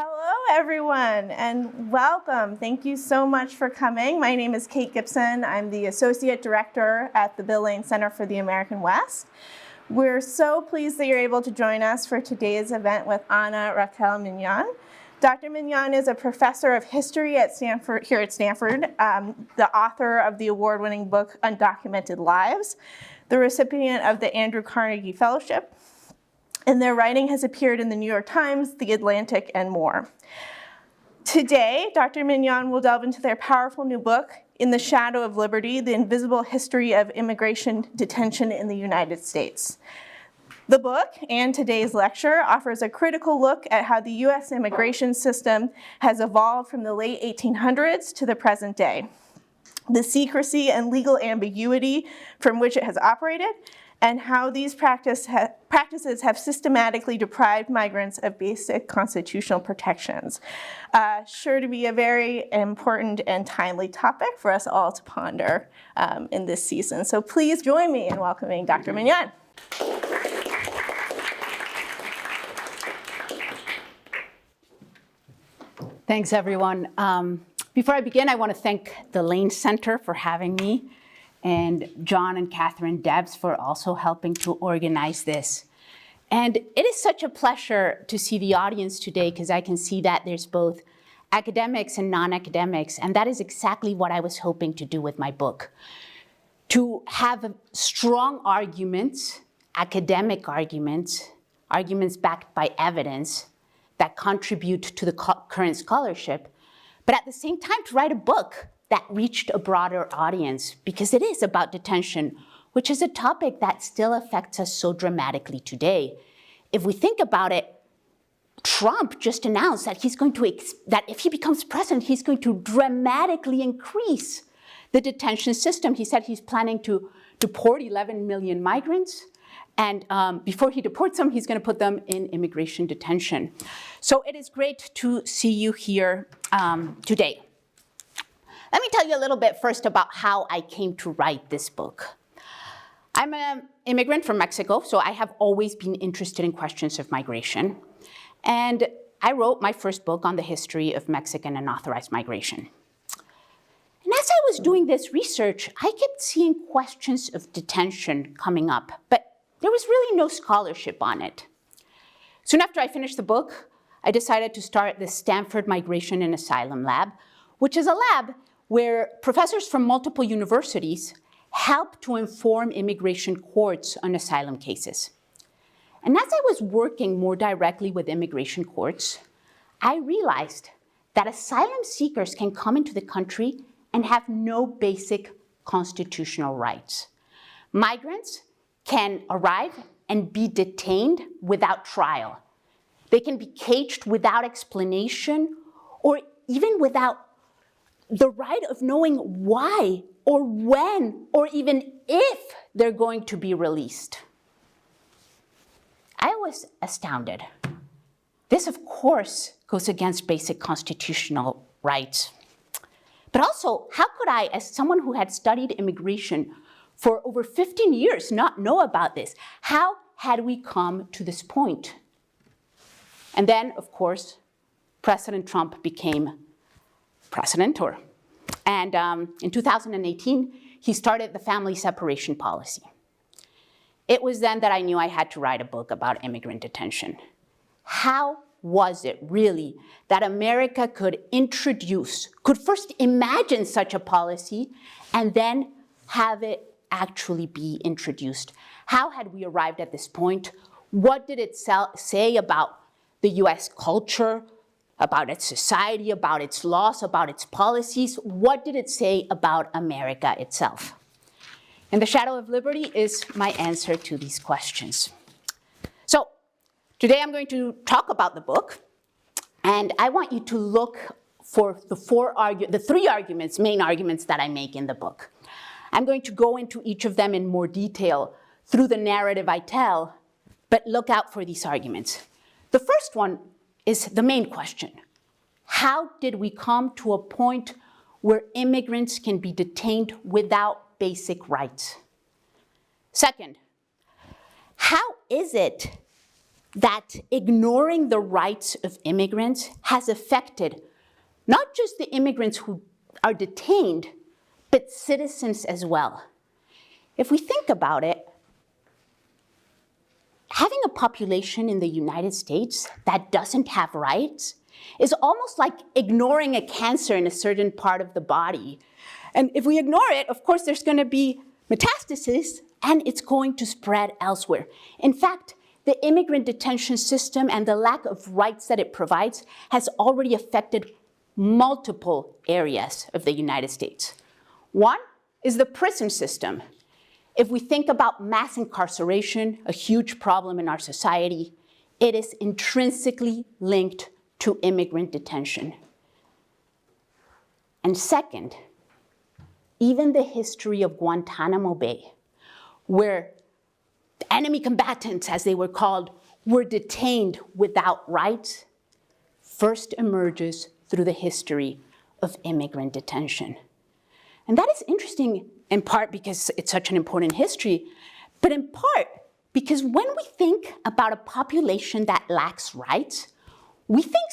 Hello, everyone, and welcome. Thank you so much for coming. My name is Kate Gibson. I'm the Associate Director at the Bill Lane Center for the American West. We're so pleased that you're able to join us for today's event with Ana Raquel Minian. Dr. Minian is a professor of history at Stanford, the author of the award-winning book Undocumented Lives, the recipient of the Andrew Carnegie Fellowship, and their writing has appeared in the New York Times, The Atlantic, and more. Today, Dr. Minian will delve into their powerful new book, In the Shadow of Liberty, The Invisible History of Immigration Detention in the United States. The book and today's lecture offers a critical look at how the US immigration system has evolved from the late 1800s to the present day, the secrecy and legal ambiguity from which it has operated, and how these practices have systematically deprived migrants of basic constitutional protections. Sure to be a very important and timely topic for us all to ponder in this season. So please join me in welcoming Dr. Minian. Thanks, everyone. Before I begin, I want to thank the Lane Center for having me, and John and Catherine Debs for also helping to organize this. And it is such a pleasure to see the audience today because I can see that there's both academics and non-academics, and that is exactly what I was hoping to do with my book. To have strong arguments, academic arguments, arguments backed by evidence that contribute to the current scholarship, but at the same time to write a book that reached a broader audience, because it is about detention, which is a topic that still affects us so dramatically today. If we think about it, Trump just announced that that if he becomes president, he's going to dramatically increase the detention system. He said he's planning to deport 11 million migrants, and before he deports them, he's going to put them in immigration detention. So it is great to see you here today. Let me tell you a little bit first about how I came to write this book. I'm an immigrant from Mexico, so I have always been interested in questions of migration. And I wrote my first book on the history of Mexican unauthorized migration. And as I was doing this research, I kept seeing questions of detention coming up, but there was really no scholarship on it. Soon after I finished the book, I decided to start the Stanford Migration and Asylum Lab, which is a lab where professors from multiple universities help to inform immigration courts on asylum cases. And as I was working more directly with immigration courts, I realized that asylum seekers can come into the country and have no basic constitutional rights. Migrants can arrive and be detained without trial. They can be caged without explanation or even without the right of knowing why or when or even if they're going to be released. I was astounded. This, of course, goes against basic constitutional rights. But also, how could I, as someone who had studied immigration for over 15 years, not know about this? How had we come to this point? And then, of course, President Trump became president, and in 2018, he started the family separation policy. It was then that I knew I had to write a book about immigrant detention. How was it really that America could first imagine such a policy and then have it actually be introduced? How had we arrived at this point? What did it say about the US culture, about its society, about its laws, about its policies? What did it say about America itself? In the Shadow of Liberty is my answer to these questions. So today I'm going to talk about the book, and I want you to look for the three main arguments that I make in the book. I'm going to go into each of them in more detail through the narrative I tell, but look out for these arguments. The first one is the main question. How did we come to a point where immigrants can be detained without basic rights? Second, how is it that ignoring the rights of immigrants has affected not just the immigrants who are detained, but citizens as well. If we think about it, having a population in the United States that doesn't have rights is almost like ignoring a cancer in a certain part of the body. And if we ignore it, of course, there's going to be metastasis, and it's going to spread elsewhere. In fact, the immigrant detention system and the lack of rights that it provides has already affected multiple areas of the United States. One is the prison system. If we think about mass incarceration, a huge problem in our society, it is intrinsically linked to immigrant detention. And second, even the history of Guantanamo Bay, where enemy combatants, as they were called, were detained without rights, first emerges through the history of immigrant detention. And that is interesting in part because it's such an important history, but in part because when we think about a population that lacks rights, we think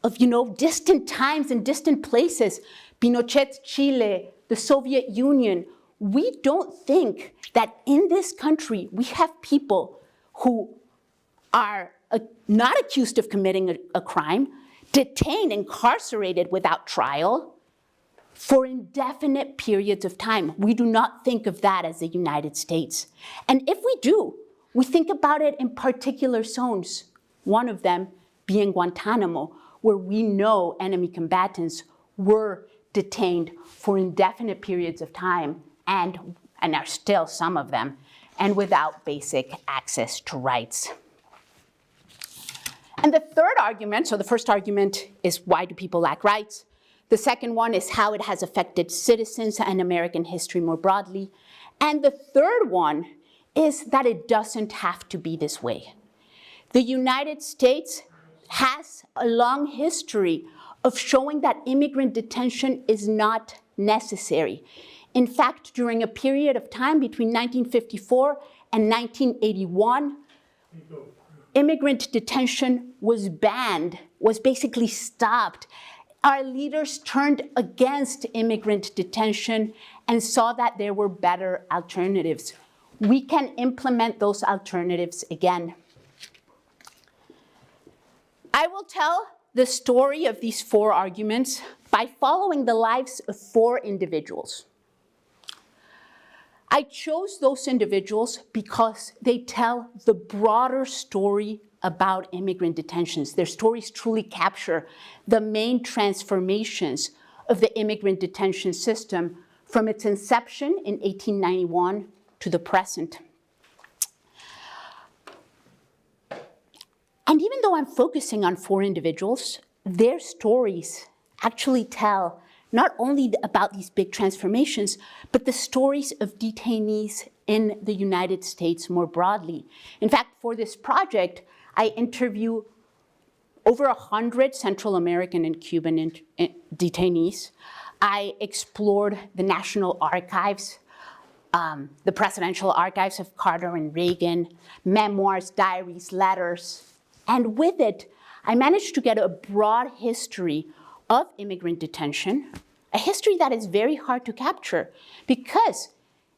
of, distant times and distant places, Pinochet's Chile, the Soviet Union. We don't think that in this country we have people who are not accused of committing a crime, detained, incarcerated without trial for indefinite periods of time. We do not think of that as the United States. And if we do, we think about it in particular zones, one of them being Guantanamo, where we know enemy combatants were detained for indefinite periods of time, and are still some of them, and without basic access to rights. And the third argument, so the first argument is why do people lack rights? The second one is how it has affected citizens and American history more broadly. And the third one is that it doesn't have to be this way. The United States has a long history of showing that immigrant detention is not necessary. In fact, during a period of time between 1954 and 1981, immigrant detention was banned, was basically stopped. Our leaders turned against immigrant detention and saw that there were better alternatives. We can implement those alternatives again. I will tell the story of these four arguments by following the lives of four individuals. I chose those individuals because they tell the broader story about immigrant detentions. Their stories truly capture the main transformations of the immigrant detention system from its inception in 1891 to the present. And even though I'm focusing on four individuals, their stories actually tell not only about these big transformations, but the stories of detainees in the United States more broadly. In fact, for this project, I interview over 100 Central American and Cuban detainees. I explored the National Archives, the presidential archives of Carter and Reagan, memoirs, diaries, letters. And with it, I managed to get a broad history of immigrant detention, a history that is very hard to capture because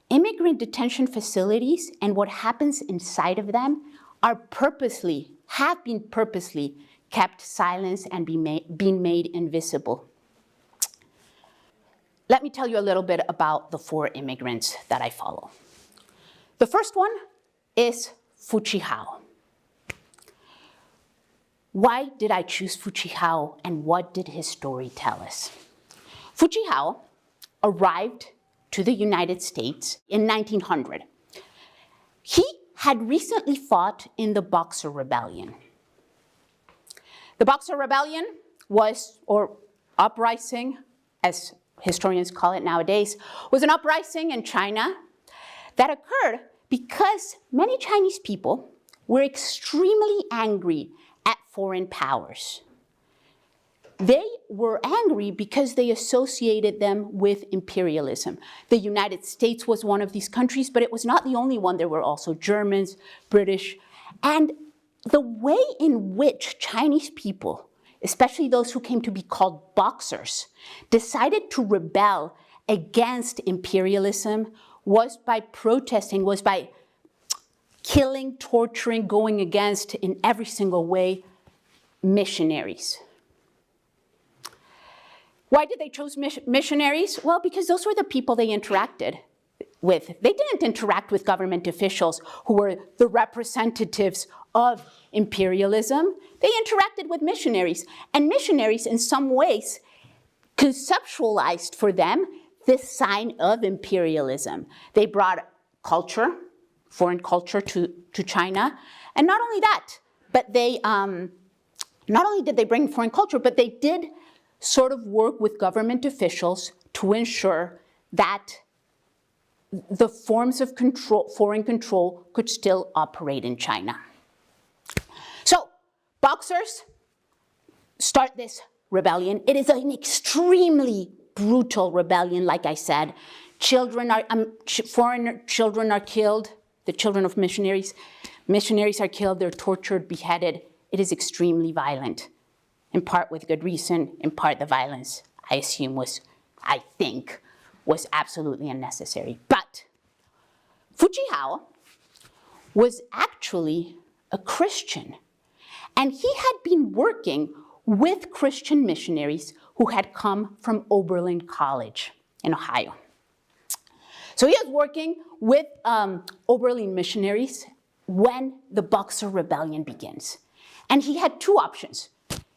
immigrant detention facilities and what happens inside of them have been purposely kept silent and being made invisible. Let me tell you a little bit about the four immigrants that I follow. The first one is Chi Hao. Why did I choose Chi Hao, and what did his story tell us? Chi Hao arrived to the United States in 1900. He had recently fought in the Boxer Rebellion. The Boxer Rebellion was, or uprising, as historians call it nowadays, was an uprising in China that occurred because many Chinese people were extremely angry at foreign powers. They were angry because they associated them with imperialism. The United States was one of these countries, but it was not the only one. There were also Germans, British, and the way in which Chinese people, especially those who came to be called boxers, decided to rebel against imperialism was by protesting, was by killing, torturing, going against, in every single way, missionaries. Why did they choose missionaries? Well, because those were the people they interacted with. They didn't interact with government officials who were the representatives of imperialism. They interacted with missionaries. And missionaries, in some ways, conceptualized for them this sign of imperialism. They brought culture, foreign culture to China. And not only that, but they, not only did they bring foreign culture, but they did sort of work with government officials to ensure that the forms of control, foreign control could still operate in China. So, boxers start this rebellion. It is an extremely brutal rebellion, like I said. Foreign children are killed, the children of missionaries. Missionaries are killed, they're tortured, beheaded. It is extremely violent, in part with good reason, in part the violence, I think, was absolutely unnecessary. But Chi Hao was actually a Christian, and he had been working with Christian missionaries who had come from Oberlin College in Ohio. So he was working with Oberlin missionaries when the Boxer Rebellion begins. And he had two options.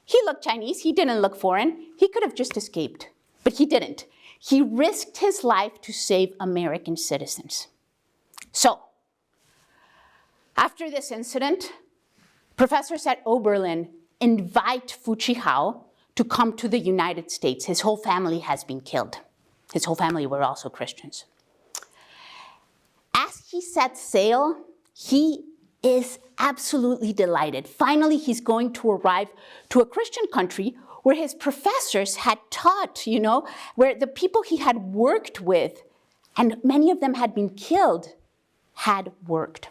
He looked Chinese, he didn't look foreign. He could have just escaped, but he didn't. He risked his life to save American citizens. So, after this incident, professors at Oberlin invite Chi Hao to come to the United States. His whole family has been killed. His whole family were also Christians. As he sets sail, he is absolutely delighted. Finally, he's going to arrive to a Christian country where his professors had taught, where the people he had worked with, and many of them had been killed, had worked.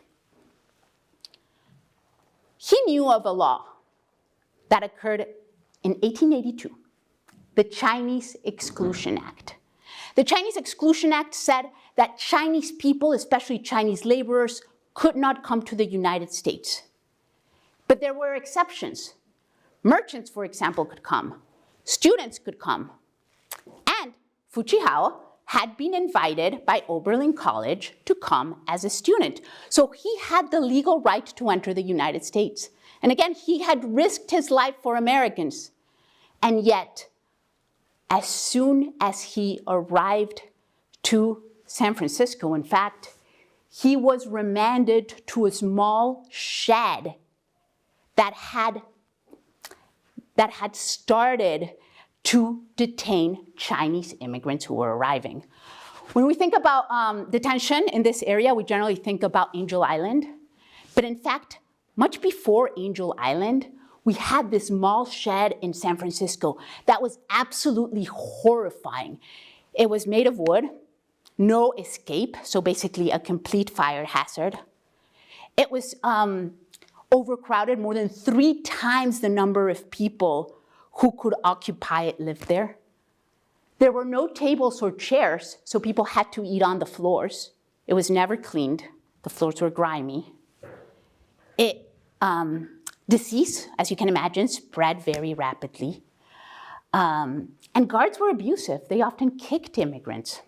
He knew of a law that occurred in 1882, the Chinese Exclusion Act. The Chinese Exclusion Act said that Chinese people, especially Chinese laborers, could not come to the United States. But there were exceptions. Merchants, for example, could come. Students could come. And Chi Hao had been invited by Oberlin College to come as a student. So he had the legal right to enter the United States. And again, he had risked his life for Americans. And yet, as soon as he arrived to San Francisco, in fact, he was remanded to a small shed that had started to detain Chinese immigrants who were arriving. When we think about detention in this area, we generally think about Angel Island. But in fact, much before Angel Island, we had this mall shed in San Francisco that was absolutely horrifying. It was made of wood, no escape, so basically a complete fire hazard. It was overcrowded, more than 3 times the number of people who could occupy it lived there. There were no tables or chairs, so people had to eat on the floors. It was never cleaned. The floors were grimy. Disease, as you can imagine, spread very rapidly. And guards were abusive. They often kicked immigrants.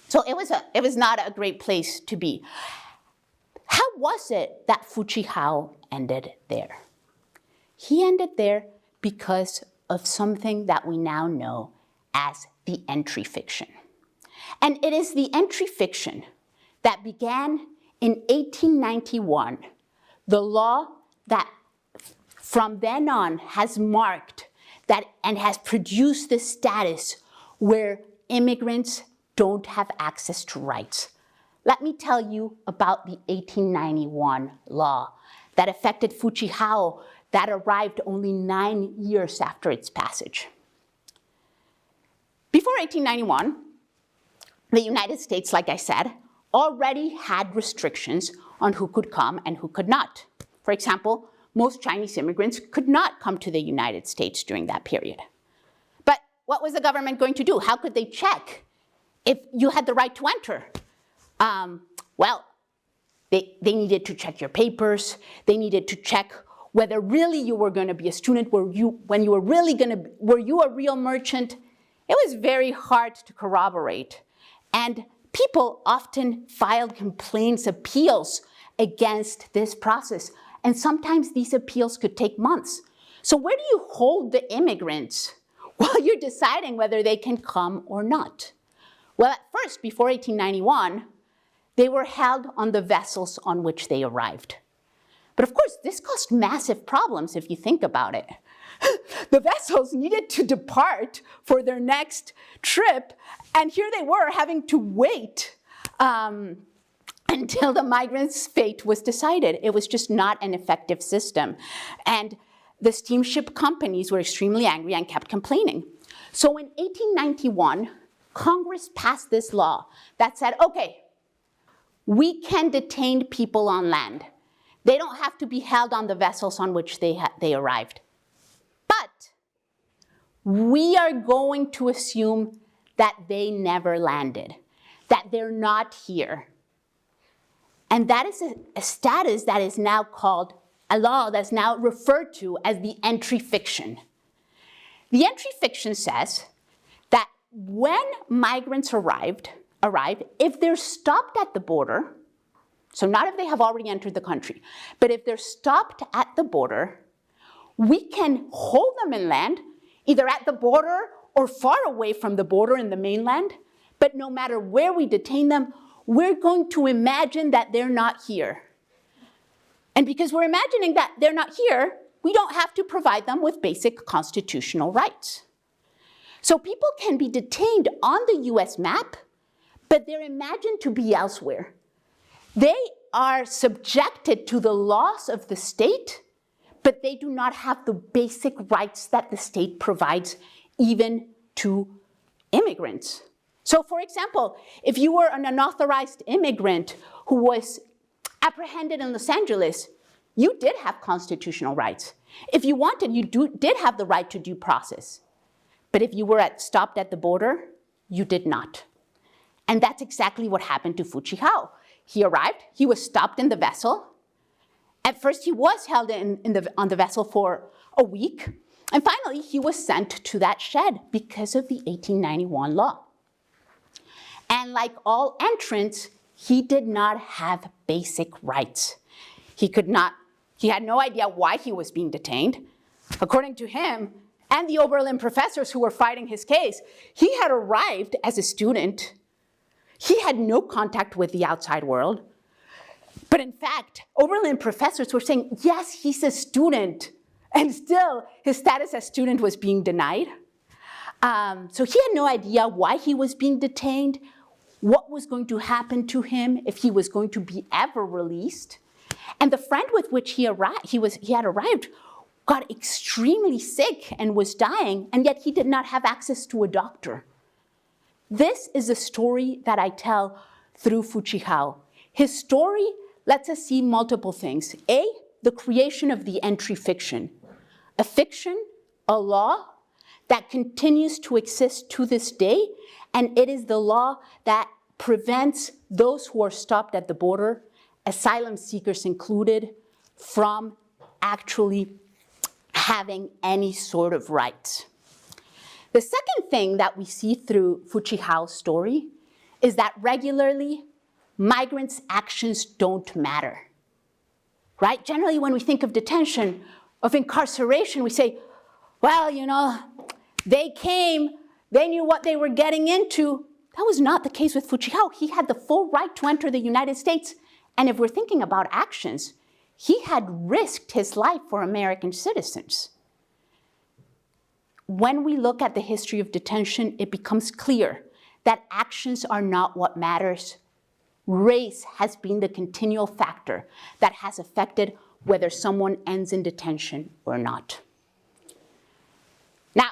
So it was not a great place to be. How was it that Chi Hao ended there? He ended there because of something that we now know as the entry fiction. And it is the entry fiction that began in 1891, the law that from then on has marked that and has produced this status where immigrants don't have access to rights. Let me tell you about the 1891 law that affected Chi Hao that arrived only 9 years after its passage. Before 1891, the United States, like I said, already had restrictions on who could come and who could not. For example, most Chinese immigrants could not come to the United States during that period. But what was the government going to do? How could they check if you had the right to enter? Well, they needed to check your papers. They needed to check whether really you were going to be a student, were you a real merchant? It was very hard to corroborate. And people often filed complaints, appeals against this process. And sometimes these appeals could take months. So where do you hold the immigrants while you're deciding whether they can come or not? Well, at first, before 1891, they were held on the vessels on which they arrived. But of course, this caused massive problems if you think about it. The vessels needed to depart for their next trip, and here they were having to wait until the migrants' fate was decided. It was just not an effective system. And the steamship companies were extremely angry and kept complaining. So in 1891, Congress passed this law that said, okay, we can detain people on land. They don't have to be held on the vessels on which they arrived. But we are going to assume that they never landed, that they're not here. And that is a status that is now called a law that's now referred to as the entry fiction. The entry fiction says that when migrants arrive, if they're stopped at the border, so not if they have already entered the country, but if they're stopped at the border, we can hold them in land, either at the border or far away from the border in the mainland, but no matter where we detain them, we're going to imagine that they're not here. And because we're imagining that they're not here, we don't have to provide them with basic constitutional rights. So people can be detained on the US map, but they're imagined to be elsewhere. They are subjected to the laws of the state, but they do not have the basic rights that the state provides even to immigrants. So for example, if you were an unauthorized immigrant who was apprehended in Los Angeles, you did have constitutional rights. If you wanted, you did have the right to due process. But if you were stopped at the border, you did not. And that's exactly what happened to Chi Hao. He arrived, he was stopped in the vessel. At first, he was held on the vessel for a week. And finally, he was sent to that shed because of the 1891 law. And like all entrants, he did not have basic rights. He had no idea why he was being detained. According to him and the Oberlin professors who were fighting his case, he had arrived as a student. He had no contact with the outside world. But in fact, Oberlin professors were saying, yes, he's a student. And still, his status as student was being denied. So he had no idea why he was being detained, what was going to happen to him, if he was going to be ever released. And the friend with which he had arrived got extremely sick and was dying, and yet he did not have access to a doctor. This is a story that I tell through Chi Hao. His story lets us see multiple things. A, the creation of the entry fiction. A fiction, a law that continues to exist to this day, and it is the law that prevents those who are stopped at the border, asylum seekers included, from actually having any sort of rights. The second thing that we see through Chi Hao's story is that regularly, migrants' actions don't matter, right? Generally, when we think of detention, of incarceration, we say, well, they came, they knew what they were getting into. That was not the case with Chi Hao. He had the full right to enter the United States. And if we're thinking about actions, he had risked his life for American citizens. When we look at the history of detention, it becomes clear that actions are not what matters. Race has been the continual factor that has affected whether someone ends in detention or not. Now,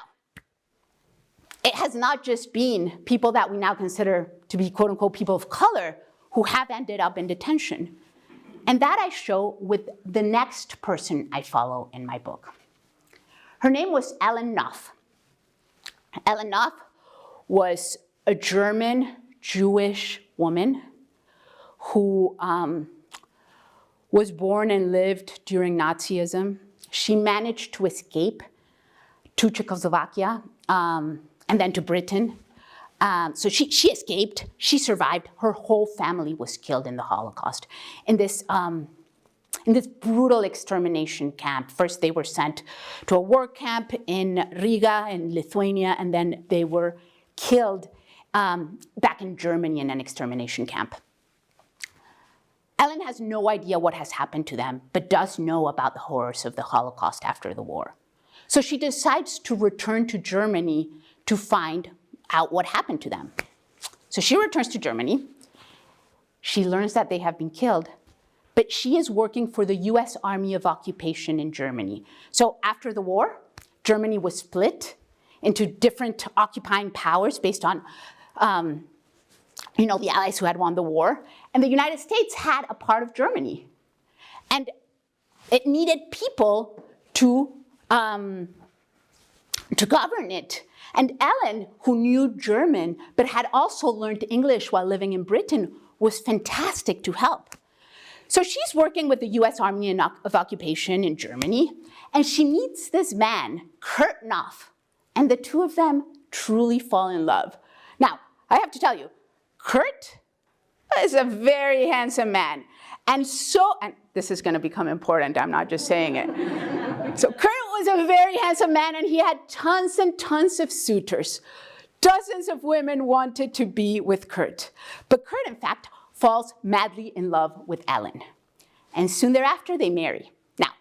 it has not just been people that we now consider to be quote unquote people of color who have ended up in detention. And that I show with the next person I follow in my book. Her name was Ellen Knauff. Ellen Knauff was a German Jewish woman who was born and lived during Nazism. She managed to escape to Czechoslovakia and then to Britain. So she escaped, she survived. Her whole family was killed in the Holocaust in this brutal extermination camp. First they were sent to a work camp in Riga in Lithuania, and then they were killed back in Germany in an extermination camp. Ellen has no idea what has happened to them, but does know about the horrors of the Holocaust after the war. So she decides to return to Germany to find out what happened to them. So she returns to Germany. She learns that they have been killed, but she is working for the US Army of Occupation in Germany. So after the war, Germany was split into different occupying powers based on the Allies who had won the war, and the United States had a part of Germany. And it needed people to govern it. And Ellen, who knew German, but had also learned English while living in Britain, was fantastic to help. So she's working with the US Army of Occupation in Germany, and she meets this man, Kurt Knauff, and the two of them truly fall in love. Now, I have to tell you, Kurt is a very handsome man. And this is gonna become important, I'm not just saying it. So Kurt was a very handsome man, and he had tons and tons of suitors. Dozens of women wanted to be with Kurt. But Kurt, in fact, falls madly in love with Ellen. And soon thereafter, they marry. Now,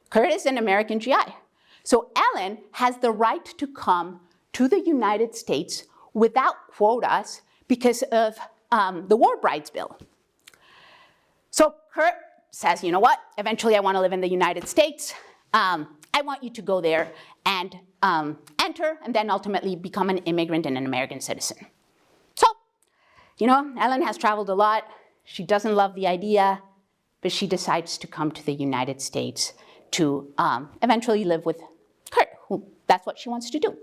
Kurt is an American GI. So Ellen has the right to come to the United States without quotas because of the War Brides Bill. So Kurt says, you know what? Eventually I want to live in the United States. I want you to go there and enter and then ultimately become an immigrant and an American citizen. So, Ellen has traveled a lot. She doesn't love the idea, but she decides to come to the United States to eventually live with Kurt, who that's what she wants to do.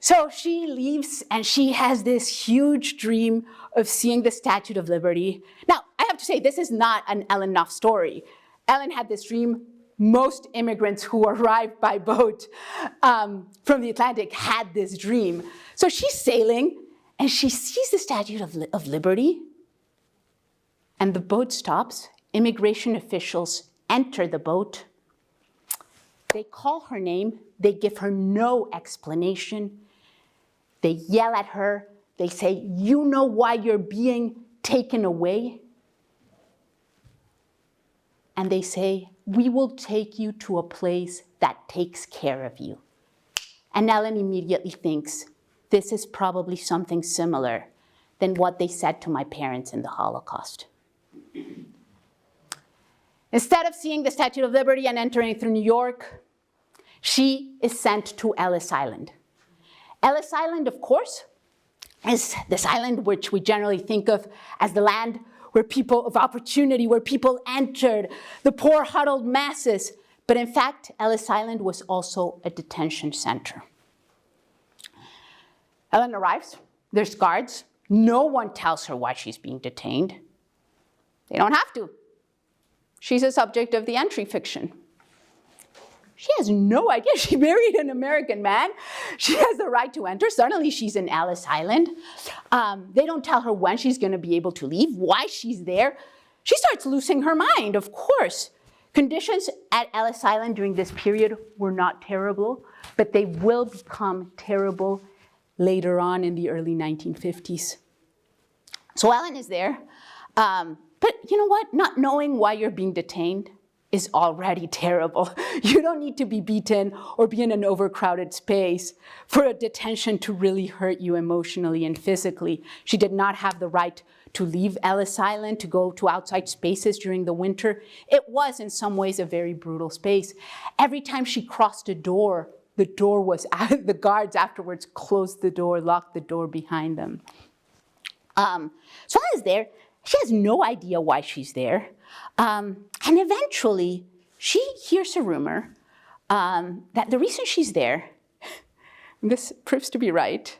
So she leaves, and she has this huge dream of seeing the Statue of Liberty. Now, I have to say, this is not an Ellen Knauff story. Ellen had this dream. Most immigrants who arrived by boat from the Atlantic had this dream. So she's sailing, and she sees the Statue of Liberty, and the boat stops. Immigration officials enter the boat. They call her name. They give her no explanation. They yell at her. They say, "You know why you're being taken away?" And they say, "We will take you to a place that takes care of you." And Ellen immediately thinks, this is probably something similar than what they said to my parents in the Holocaust. Instead of seeing the Statue of Liberty and entering through New York, she is sent to Ellis Island. Ellis Island, of course, is this island which we generally think of as the land where people of opportunity, where people entered, the poor huddled masses. But in fact, Ellis Island was also a detention center. Ellen arrives, there's guards. No one tells her why she's being detained. They don't have to. She's a subject of the entry fiction. She has no idea. She married an American man. She has the right to enter. Suddenly she's in Ellis Island. They don't tell her when she's going to be able to leave, why she's there. She starts losing her mind, of course. Conditions at Ellis Island during this period were not terrible, but they will become terrible later on in the early 1950s. So Ellen is there. But you know what? Not knowing why you're being detained is already terrible. You don't need to be beaten or be in an overcrowded space for a detention to really hurt you emotionally and physically. She did not have the right to leave Ellis Island, to go to outside spaces during the winter. It was in some ways a very brutal space. Every time she crossed a door, the door was out. The guards afterwards closed the door, locked the door behind them. So Ellen is there, She has no idea why she's there. And eventually, she hears a rumor that the reason she's there, and this proves to be right,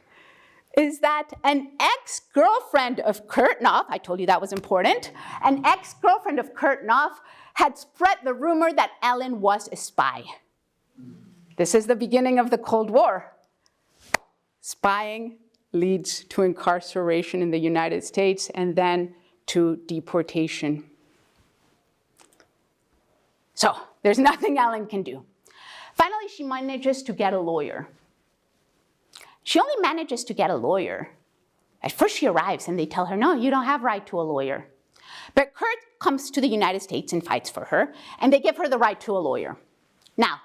is that an ex-girlfriend of Kurt Knauff, I told you that was important, an ex-girlfriend of Kurt Knauff had spread the rumor that Ellen was a spy. This is the beginning of the Cold War. Spying leads to incarceration in the United States and then to deportation. So there's nothing Ellen can do. Finally, she manages to get a lawyer. She only manages to get a lawyer. At first she arrives and they tell her, no, you don't have right to a lawyer. But Kurt comes to the United States and fights for her, and they give her the right to a lawyer. Now,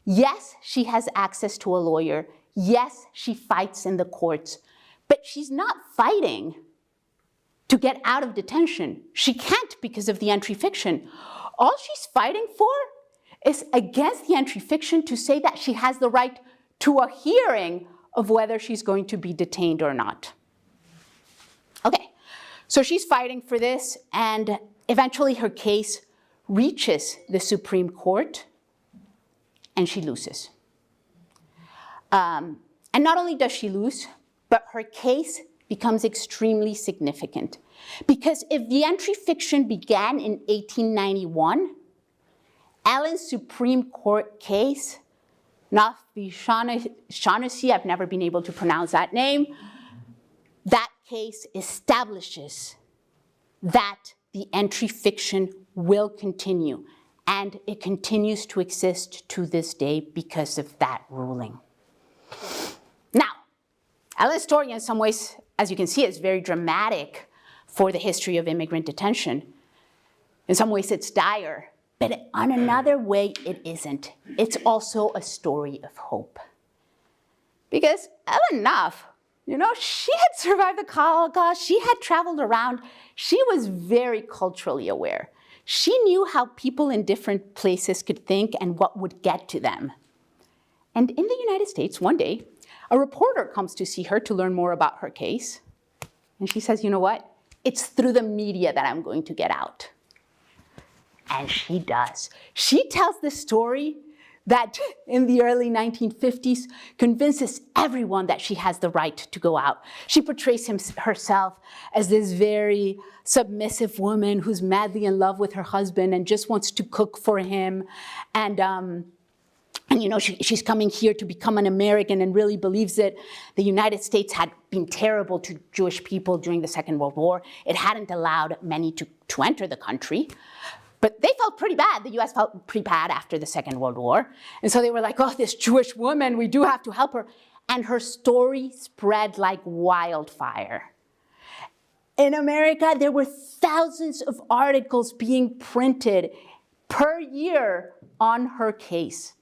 yes, she has access to a lawyer. Yes, she fights in the courts, but she's not fighting to get out of detention. She can't because of the entry fiction. All she's fighting for is against the entry fiction to say that she has the right to a hearing of whether she's going to be detained or not. Okay, so she's fighting for this, and eventually her case reaches the Supreme Court, and she loses. And not only does she lose, but her case becomes extremely significant. Because if the entry fiction began in 1891, Ellen's Supreme Court case, Knauff v. Shaughnessy, I've never been able to pronounce that name, that case establishes that the entry fiction will continue, and it continues to exist to this day because of that ruling. Now, Ellen's story in some ways, as you can see, is very dramatic for the history of immigrant detention. In some ways it's dire, but on another way it isn't. It's also a story of hope. Because Ellen Knauff, she had survived the Holocaust, she had traveled around, she was very culturally aware. She knew how people in different places could think and what would get to them. And in the United States, one day, a reporter comes to see her to learn more about her case. And she says, you know what? It's through the media that I'm going to get out. And she does. She tells the story that in the early 1950s convinces everyone that she has the right to go out. She portrays herself as this very submissive woman who's madly in love with her husband and just wants to cook for him. And she's coming here to become an American and really believes that the United States had been terrible to Jewish people during the Second World War. It hadn't allowed many to enter the country. But they felt pretty bad. The US felt pretty bad after the Second World War. And so they were like, oh, this Jewish woman, we do have to help her. And her story spread like wildfire. In America, there were thousands of articles being printed per year on her case.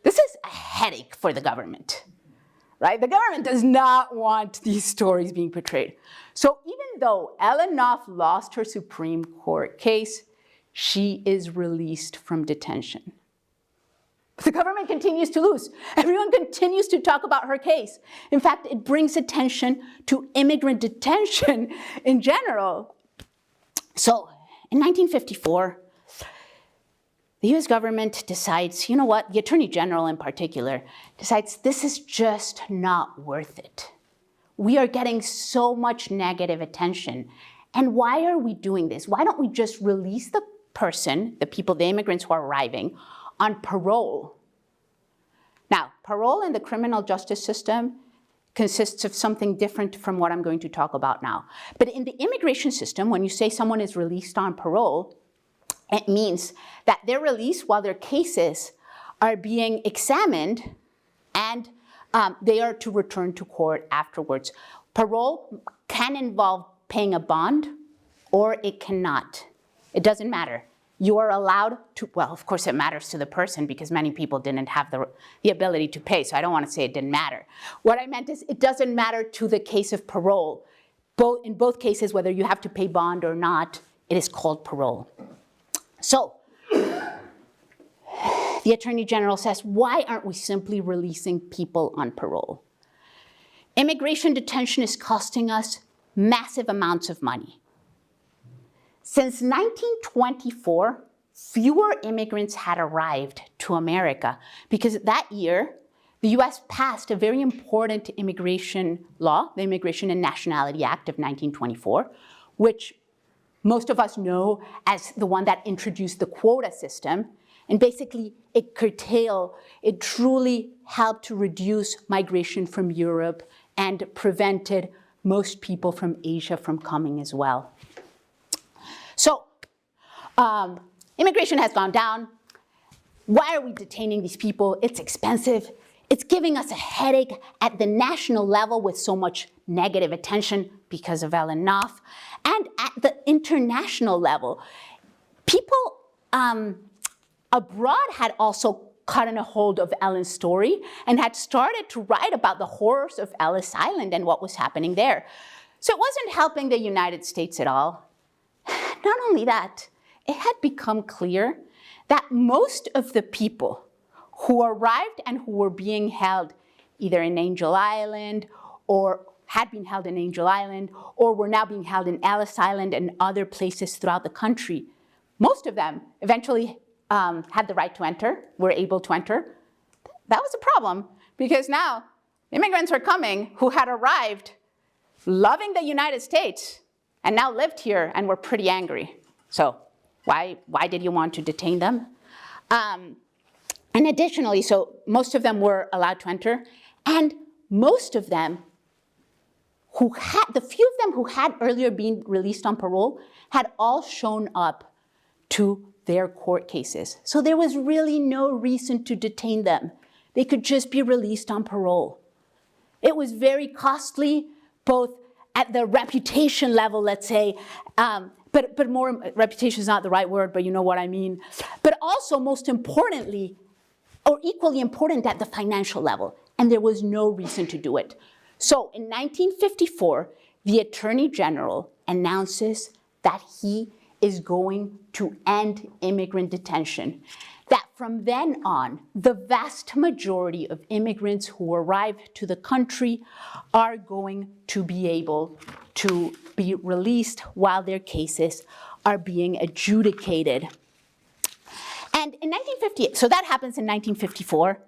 This is a headache for the government, right? The government does not want these stories being portrayed. So even though Ellen Knauff lost her Supreme Court case, she is released from detention. But the government continues to lose. Everyone continues to talk about her case. In fact, it brings attention to immigrant detention in general. So in 1954, the US government decides, you know what, the Attorney General in particular, decides this is just not worth it. We are getting so much negative attention. And why are we doing this? Why don't we just release the person, the people, the immigrants who are arriving, on parole? Now, parole in the criminal justice system consists of something different from what I'm going to talk about now. But in the immigration system, when you say someone is released on parole, it means that they're released while their cases are being examined and they are to return to court afterwards. Parole can involve paying a bond or it cannot. It doesn't matter. You are allowed to, well, of course it matters to the person because many people didn't have the ability to pay, so I don't want to say it didn't matter. What I meant is it doesn't matter to the case of parole. In both cases, whether you have to pay bond or not, it is called parole. So, the Attorney General says, why aren't we simply releasing people on parole? Immigration detention is costing us massive amounts of money. Since 1924, fewer immigrants had arrived to America because that year, the US passed a very important immigration law, the Immigration and Nationality Act of 1924, which most of us know as the one that introduced the quota system. And basically, it truly helped to reduce migration from Europe and prevented most people from Asia from coming as well. So, immigration has gone down. Why are we detaining these people? It's expensive. It's giving us a headache at the national level with so much negative attention because of Ellen Knauff. And at the international level, people abroad had also gotten a hold of Ellen's story and had started to write about the horrors of Ellis Island and what was happening there. So it wasn't helping the United States at all. Not only that, it had become clear that most of the people who arrived and who were being held either in Angel Island or had been held in Angel Island or were now being held in Ellis Island and other places throughout the country, most of them eventually had the right to enter, were able to enter. That was a problem because now immigrants were coming who had arrived loving the United States and now lived here and were pretty angry. So why did you want to detain them? And additionally, so most of them were allowed to enter, and most of them the few of them who had earlier been released on parole had all shown up to their court cases. So there was really no reason to detain them. They could just be released on parole. It was very costly, both at the reputation level, let's say, but more, reputation is not the right word, but you know what I mean. But also, most importantly, or equally important at the financial level, and there was no reason to do it. So in 1954, the Attorney General announces that he is going to end immigrant detention. That from then on, the vast majority of immigrants who arrive to the country are going to be able to be released while their cases are being adjudicated. And in 1958, so that happens in 1954.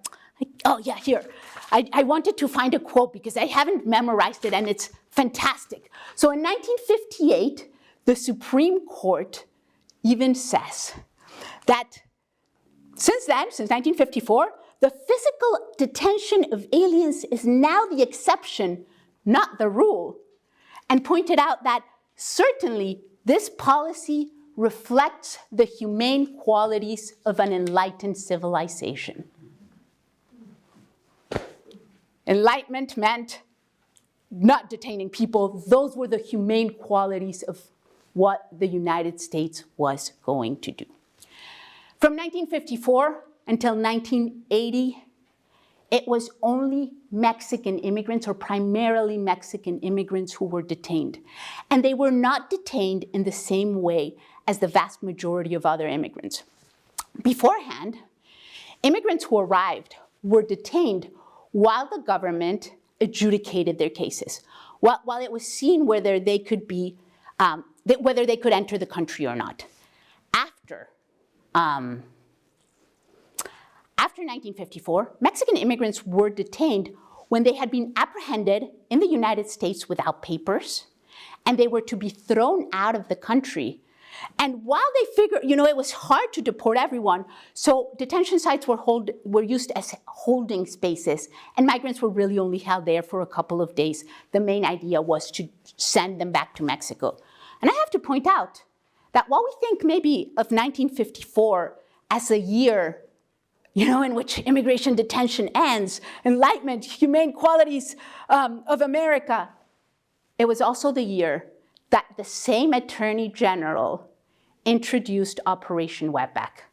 Oh yeah, here. I wanted to find a quote because I haven't memorized it and it's fantastic. So in 1958, the Supreme Court even says that since then, since 1954, the physical detention of aliens is now the exception, not the rule, and pointed out that certainly this policy reflects the humane qualities of an enlightened civilization. Enlightenment meant not detaining people. Those were the humane qualities of what the United States was going to do. From 1954 until 1980, it was only Mexican immigrants, or primarily Mexican immigrants, who were detained. And they were not detained in the same way as the vast majority of other immigrants. Beforehand, immigrants who arrived were detained while the government adjudicated their cases, while it was seen whether they could be, whether they could enter the country or not. After 1954, Mexican immigrants were detained when they had been apprehended in the United States without papers, and they were to be thrown out of the country. And while they figured, it was hard to deport everyone, so detention sites were used as holding spaces, and migrants were really only held there for a couple of days. The main idea was to send them back to Mexico. And I have to point out that while we think maybe of 1954 as a year, in which immigration detention ends, enlightenment, humane qualities of America, it was also the year that the same Attorney General introduced Operation Wetback.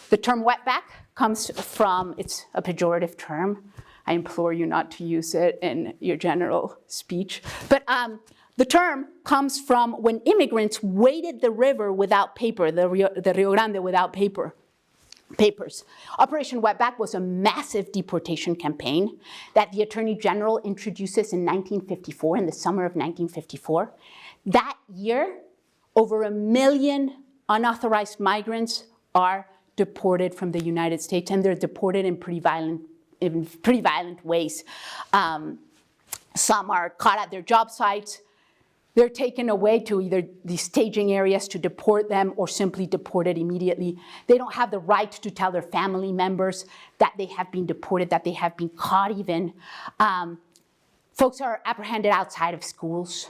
The term wetback comes from, it's a pejorative term. I implore you not to use it in your general speech. But the term comes from when immigrants waded the river without paper, the Rio Grande without paper. papers. Operation Wetback was a massive deportation campaign that the Attorney General introduces in 1954, in the summer of 1954. That year, over 1 million unauthorized migrants are deported from the United States, and they're deported in pretty violent ways. Some are caught at their job sites. They're taken away to either the staging areas to deport them or simply deported immediately. They don't have the right to tell their family members that they have been deported, that they have been caught even. Folks are apprehended outside of schools.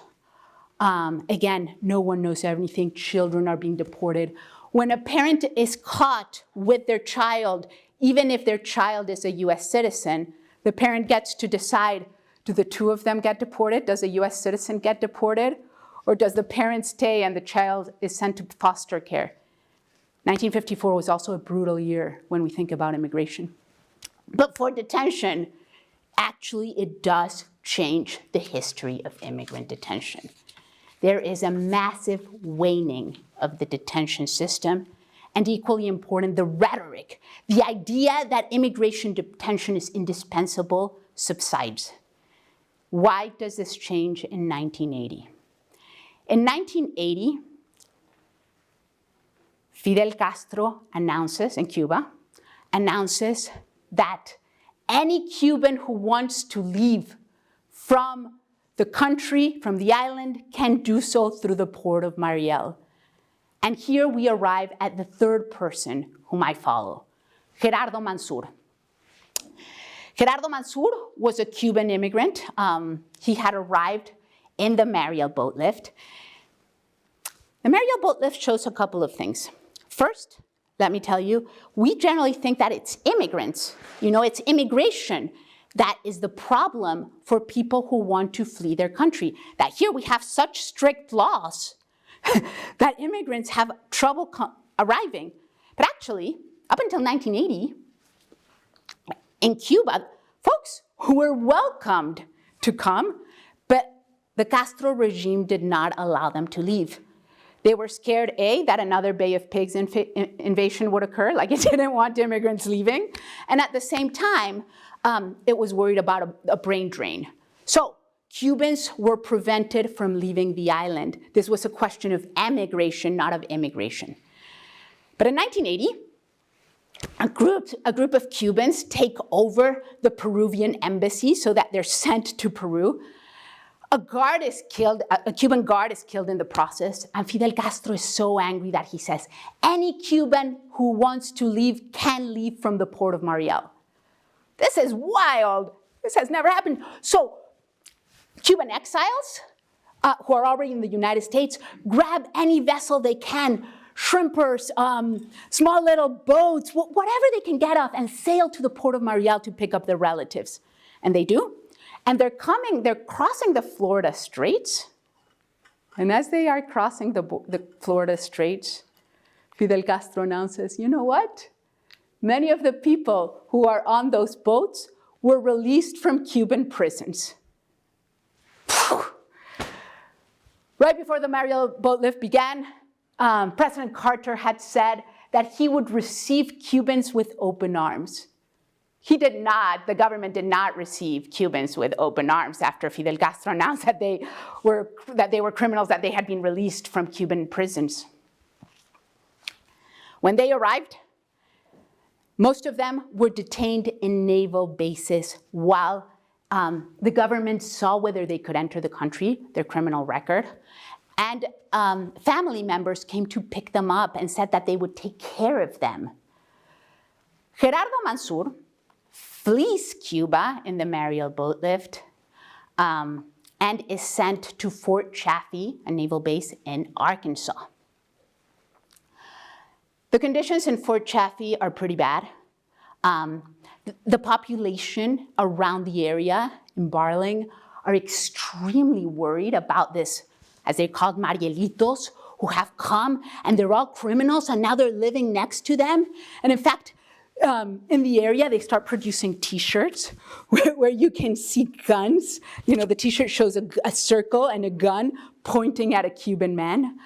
Again, no one knows everything. Children are being deported. When a parent is caught with their child, even if their child is a US citizen, the parent gets to decide, do the two of them get deported? Does a US citizen get deported? Or does the parent stay and the child is sent to foster care? 1954 was also a brutal year when we think about immigration. But for detention, actually it does change the history of immigrant detention. There is a massive waning of the detention system, and equally important, the rhetoric, the idea that immigration detention is indispensable subsides. Why does this change in 1980? In 1980, Fidel Castro in Cuba, announces that any Cuban who wants to leave from the country, from the island, can do so through the port of Mariel. And here we arrive at the third person whom I follow, Gerardo Mansur. Gerardo Mansur was a Cuban immigrant. He had arrived in the Mariel boat lift. The Mariel boat lift shows a couple of things. First, let me tell you, we generally think that it's immigrants, it's immigration that is the problem for people who want to flee their country. That here we have such strict laws that immigrants have trouble arriving. But actually, up until 1980, in Cuba, folks who were welcomed to come, but the Castro regime did not allow them to leave. They were scared, A, that another Bay of Pigs invasion would occur, like it didn't want immigrants leaving. And at the same time, it was worried about a brain drain. So Cubans were prevented from leaving the island. This was a question of emigration, not of immigration. But in 1980, a group of Cubans take over the Peruvian embassy so that they're sent to Peru. A Cuban guard is killed in the process, and Fidel Castro is so angry that he says, any Cuban who wants to leave can leave from the port of Mariel. This is wild. This has never happened. So Cuban exiles who are already in the United States grab any vessel they can, shrimpers, small little boats, whatever they can get off, and sail to the port of Mariel to pick up their relatives. And they do. And they're crossing the Florida Straits. And as they are crossing the Florida Straits, Fidel Castro announces, you know what? Many of the people who are on those boats were released from Cuban prisons. Right before the Mariel boat lift began, President Carter had said that he would receive Cubans with open arms. The government did not receive Cubans with open arms after Fidel Castro announced that they were criminals, that they had been released from Cuban prisons. When they arrived, most of them were detained in naval bases while the government saw whether they could enter the country, their criminal record. And family members came to pick them up and said that they would take care of them. Gerardo Mansur flees Cuba in the Mariel boat lift and is sent to Fort Chaffee, a naval base in Arkansas. The conditions in Fort Chaffee are pretty bad. The population around the area in Barling are extremely worried about this, as they're called Marielitos, who have come and they're all criminals and now they're living next to them. And in fact, in the area, they start producing T-shirts where you can see guns. The T-shirt shows a circle and a gun pointing at a Cuban man.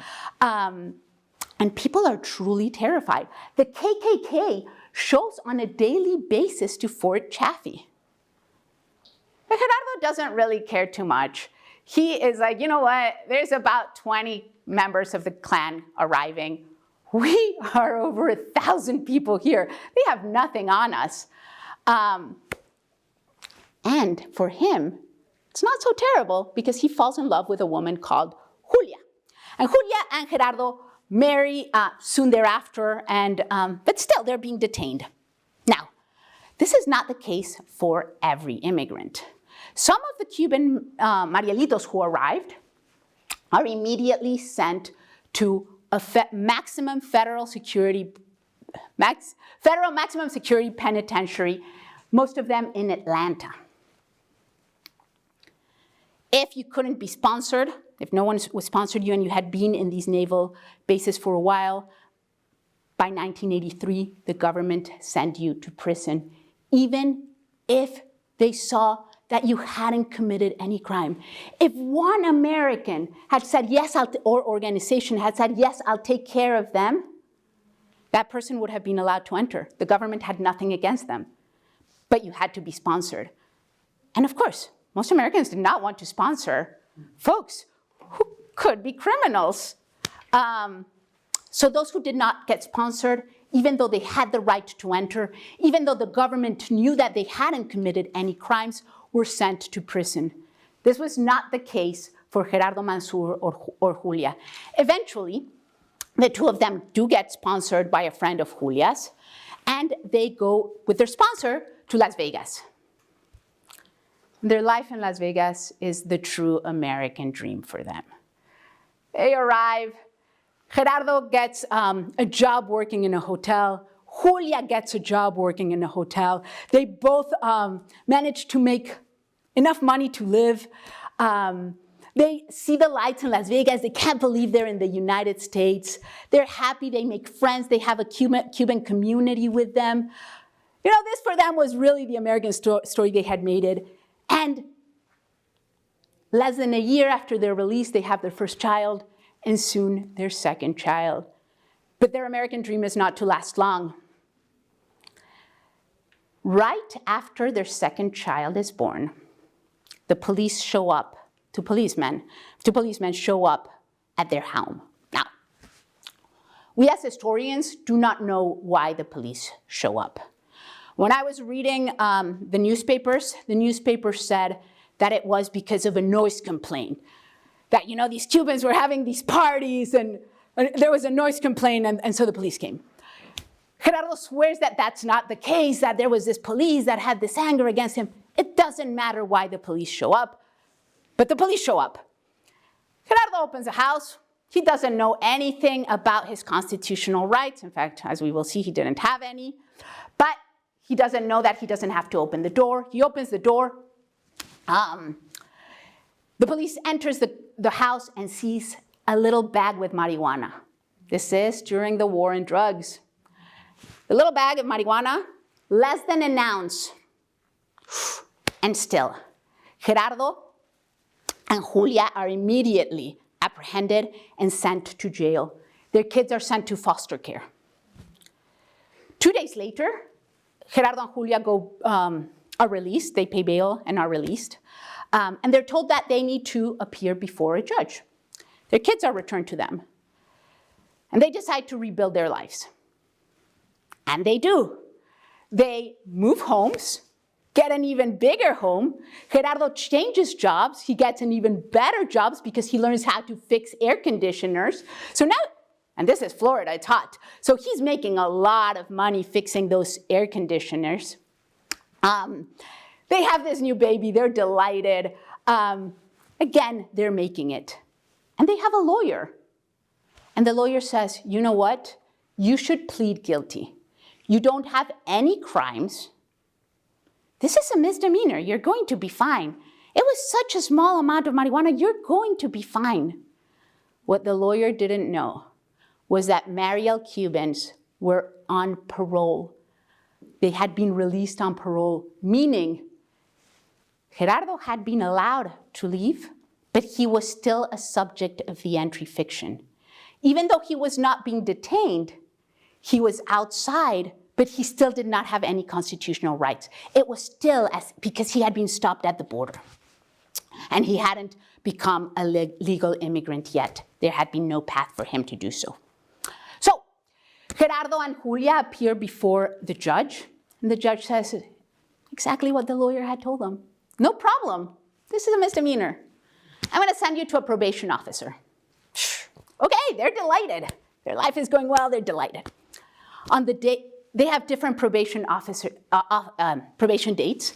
And people are truly terrified. The KKK shows on a daily basis to Fort Chaffee. But Gerardo doesn't really care too much. He is like, you know what, there's about 20 members of the clan arriving. We are over 1,000 people here. They have nothing on us. And for him, it's not so terrible because he falls in love with a woman called Julia. And Julia and Gerardo marry soon thereafter, but still they're being detained. Now, this is not the case for every immigrant. Some of the Cuban Marielitos who arrived are immediately sent to a maximum security penitentiary, most of them in Atlanta. If you couldn't be sponsored, if no one was sponsored you and you had been in these naval bases for a while, by 1983, the government sent you to prison, even if they saw that you hadn't committed any crime. If one American had said, yes, or organization had said, yes, I'll take care of them, that person would have been allowed to enter. The government had nothing against them, but you had to be sponsored. And of course, most Americans did not want to sponsor folks who could be criminals. So those who did not get sponsored, even though they had the right to enter, even though the government knew that they hadn't committed any crimes, were sent to prison. This was not the case for Gerardo Mansur or Julia. Eventually, the two of them do get sponsored by a friend of Julia's, and they go with their sponsor to Las Vegas. Their life in Las Vegas is the true American dream for them. They arrive. Gerardo gets a job working in a hotel. Julia gets a job working in a hotel. They both manage to make enough money to live. They see the lights in Las Vegas. They can't believe they're in the United States. They're happy. They make friends. They have a Cuban community with them. You know, this for them was really the American story. They had made it. And less than a year after their release, they have their first child, and soon their second child. But their American dream is not to last long. Right after their second child is born, the police show up, two policemen show up at their home. Now, we as historians do not know why the police show up. When I was reading the newspapers said that it was because of a noise complaint. That, you know, these Cubans were having these parties and there was a noise complaint and so the police came. Gerardo swears that that's not the case, that there was this police that had this anger against him. It doesn't matter why the police show up, but the police show up. Gerardo opens a house. He doesn't know anything about his constitutional rights. In fact, as we will see, he didn't have any. But he doesn't know that he doesn't have to open the door. He opens the door. The police enters the house and sees a little bag with marijuana. This is during the war on drugs. The little bag of marijuana, less than an ounce. And still, Gerardo and Julia are immediately apprehended and sent to jail. Their kids are sent to foster care. 2 days later, Gerardo and Julia are released. They pay bail and are released. And they're told that they need to appear before a judge. Their kids are returned to them. And they decide to rebuild their lives. And they do. They move homes, get an even bigger home. Gerardo changes jobs. He gets an even better jobs because he learns how to fix air conditioners. So now, and this is Florida, it's hot. So he's making a lot of money fixing those air conditioners. They have this new baby, they're delighted. Again, they're making it. And they have a lawyer. And the lawyer says, you know what? You should plead guilty. You don't have any crimes. This is a misdemeanor, you're going to be fine. It was such a small amount of marijuana, you're going to be fine. What the lawyer didn't know was that Mariel Cubans were on parole. They had been released on parole, meaning Gerardo had been allowed to leave, but he was still a subject of the entry fiction. Even though he was not being detained, he was outside but he still did not have any constitutional rights. It was still because he had been stopped at the border. And he hadn't become a legal immigrant yet. There had been no path for him to do so. So Gerardo and Julia appear before the judge, and the judge says exactly what the lawyer had told them. No problem. This is a misdemeanor. I'm going to send you to a probation officer. Okay, they're delighted. Their life is going well, they're delighted. On the day, they have different probation dates.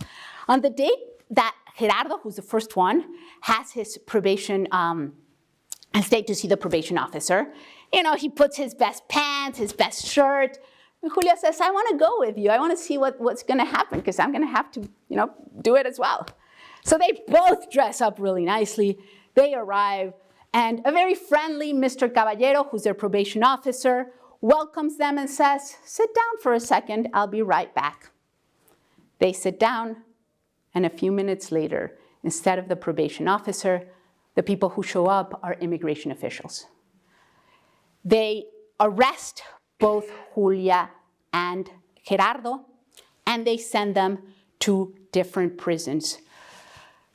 On the date that Gerardo, who's the first one, has his probation, has stayed to see the probation officer. You know, he puts his best pants, his best shirt. And Julia says, I want to go with you. I want to see what's going to happen because I'm going to have to, do it as well. So they both dress up really nicely. They arrive, and a very friendly Mr. Caballero, who's their probation officer, welcomes them and says, sit down for a second. I'll be right back. They sit down. And a few minutes later, instead of the probation officer, the people who show up are immigration officials. They arrest both Julia and Gerardo, and they send them to different prisons.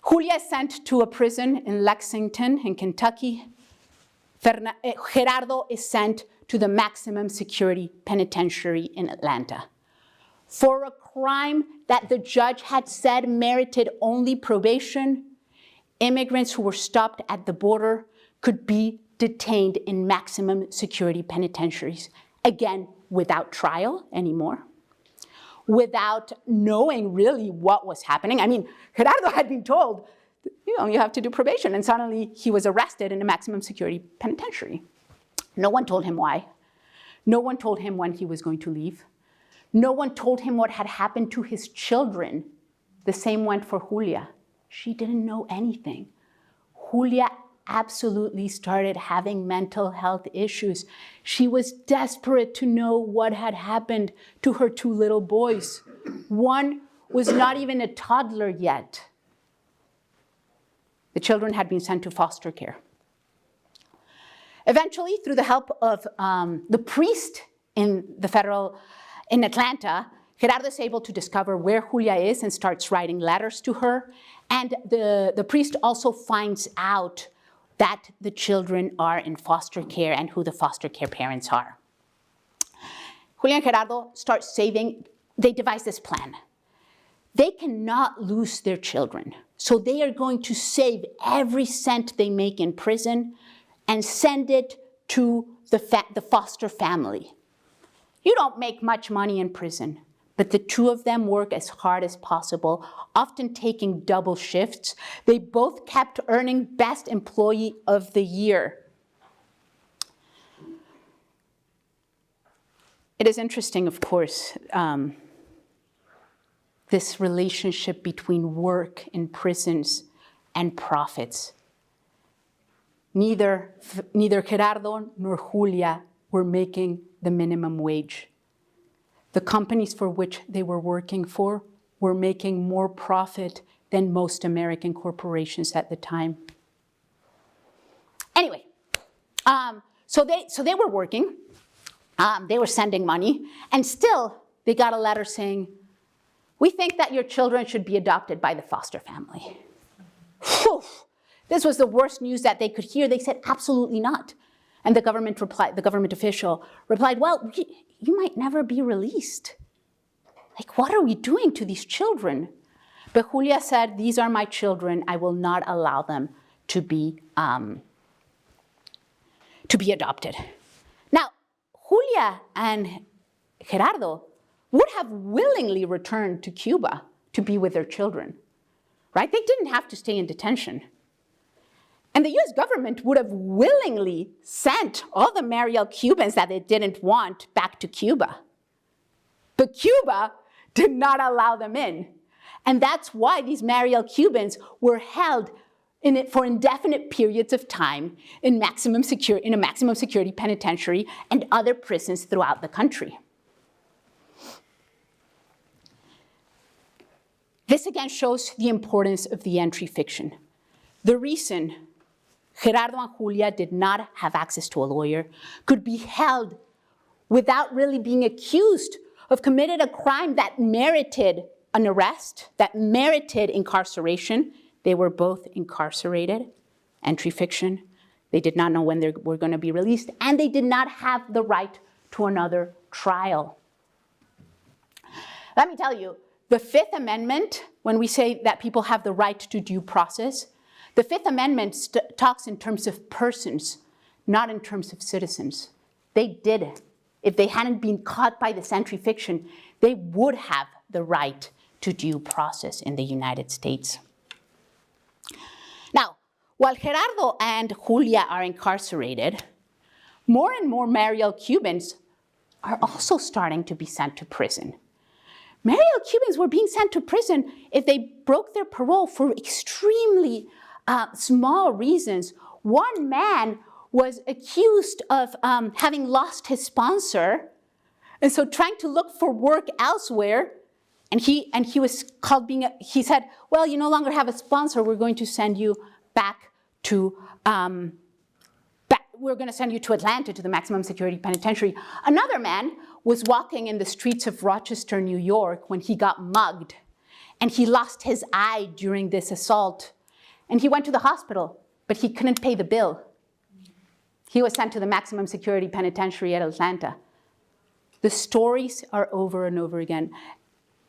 Julia is sent to a prison in Lexington, in Kentucky. Gerardo is sent to the maximum security penitentiary in Atlanta for a crime that the judge had said merited only probation. Immigrants who were stopped at the border could be detained in maximum security penitentiaries, again, without trial anymore, without knowing really what was happening. I mean, Gerardo had been told, you have to do probation, and suddenly he was arrested in a maximum security penitentiary. No one told him why. No one told him when he was going to leave. No one told him what had happened to his children. The same went for Julia. She didn't know anything. Julia absolutely started having mental health issues. She was desperate to know what had happened to her two little boys. One was not even a toddler yet. The children had been sent to foster care. Eventually, through the help of the priest in Atlanta, Gerardo is able to discover where Julia is and starts writing letters to her. And the priest also finds out that the children are in foster care and who the foster care parents are. Julia and Gerardo start saving. They devise this plan. They cannot lose their children, so they are going to save every cent they make in prison and send it to the foster family. You don't make much money in prison, but the two of them work as hard as possible, often taking double shifts. They both kept earning Best Employee of the Year. It is interesting, of course, this relationship between work in prisons and profits. Neither Gerardo nor Julia were making the minimum wage. The companies for which they were working for were making more profit than most American corporations at the time. Anyway, so they were working, they were sending money, and still they got a letter saying, we think that your children should be adopted by the foster family. Whew. This was the worst news that they could hear. They said, absolutely not. And the government official replied, well, you might never be released. Like, what are we doing to these children? But Julia said, these are my children. I will not allow them to be adopted. Now, Julia and Gerardo would have willingly returned to Cuba to be with their children, right? They didn't have to stay in detention. And the US government would have willingly sent all the Mariel Cubans that they didn't want back to Cuba. But Cuba did not allow them in. And that's why these Mariel Cubans were held for indefinite periods of time in a maximum security penitentiary and other prisons throughout the country. This again shows the importance of the entry fiction. The reason Gerardo and Julia did not have access to a lawyer, could be held without really being accused have committed a crime that merited an arrest, that merited incarceration. They were both incarcerated, entry fiction. They did not know when they were going to be released, and they did not have the right to another trial. Let me tell you, the Fifth Amendment, when we say that people have the right to due process, the Fifth Amendment talks in terms of persons, not in terms of citizens. They did it. If they hadn't been caught by this entry fiction, they would have the right to due process in the United States. Now, while Gerardo and Julia are incarcerated, more and more Mariel Cubans are also starting to be sent to prison. Mariel Cubans were being sent to prison if they broke their parole for extremely small reasons. One man was accused of having lost his sponsor, and so trying to look for work elsewhere. And he was called he said, well, you no longer have a sponsor, we're going to send you back to, we're going to send you to Atlanta, to the maximum security penitentiary. Another man was walking in the streets of Rochester, New York, when he got mugged. And he lost his eye during this assault. And he went to the hospital, but he couldn't pay the bill. He was sent to the maximum security penitentiary at Atlanta. The stories are over and over again.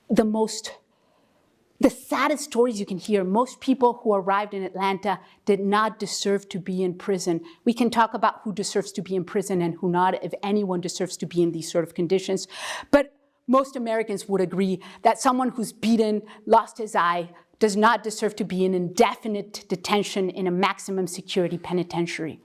The saddest stories you can hear. Most people who arrived in Atlanta did not deserve to be in prison. We can talk about who deserves to be in prison and who not, if anyone deserves to be in these sort of conditions. But most Americans would agree that someone who's beaten, lost his eye, does not deserve to be in indefinite detention in a maximum security penitentiary.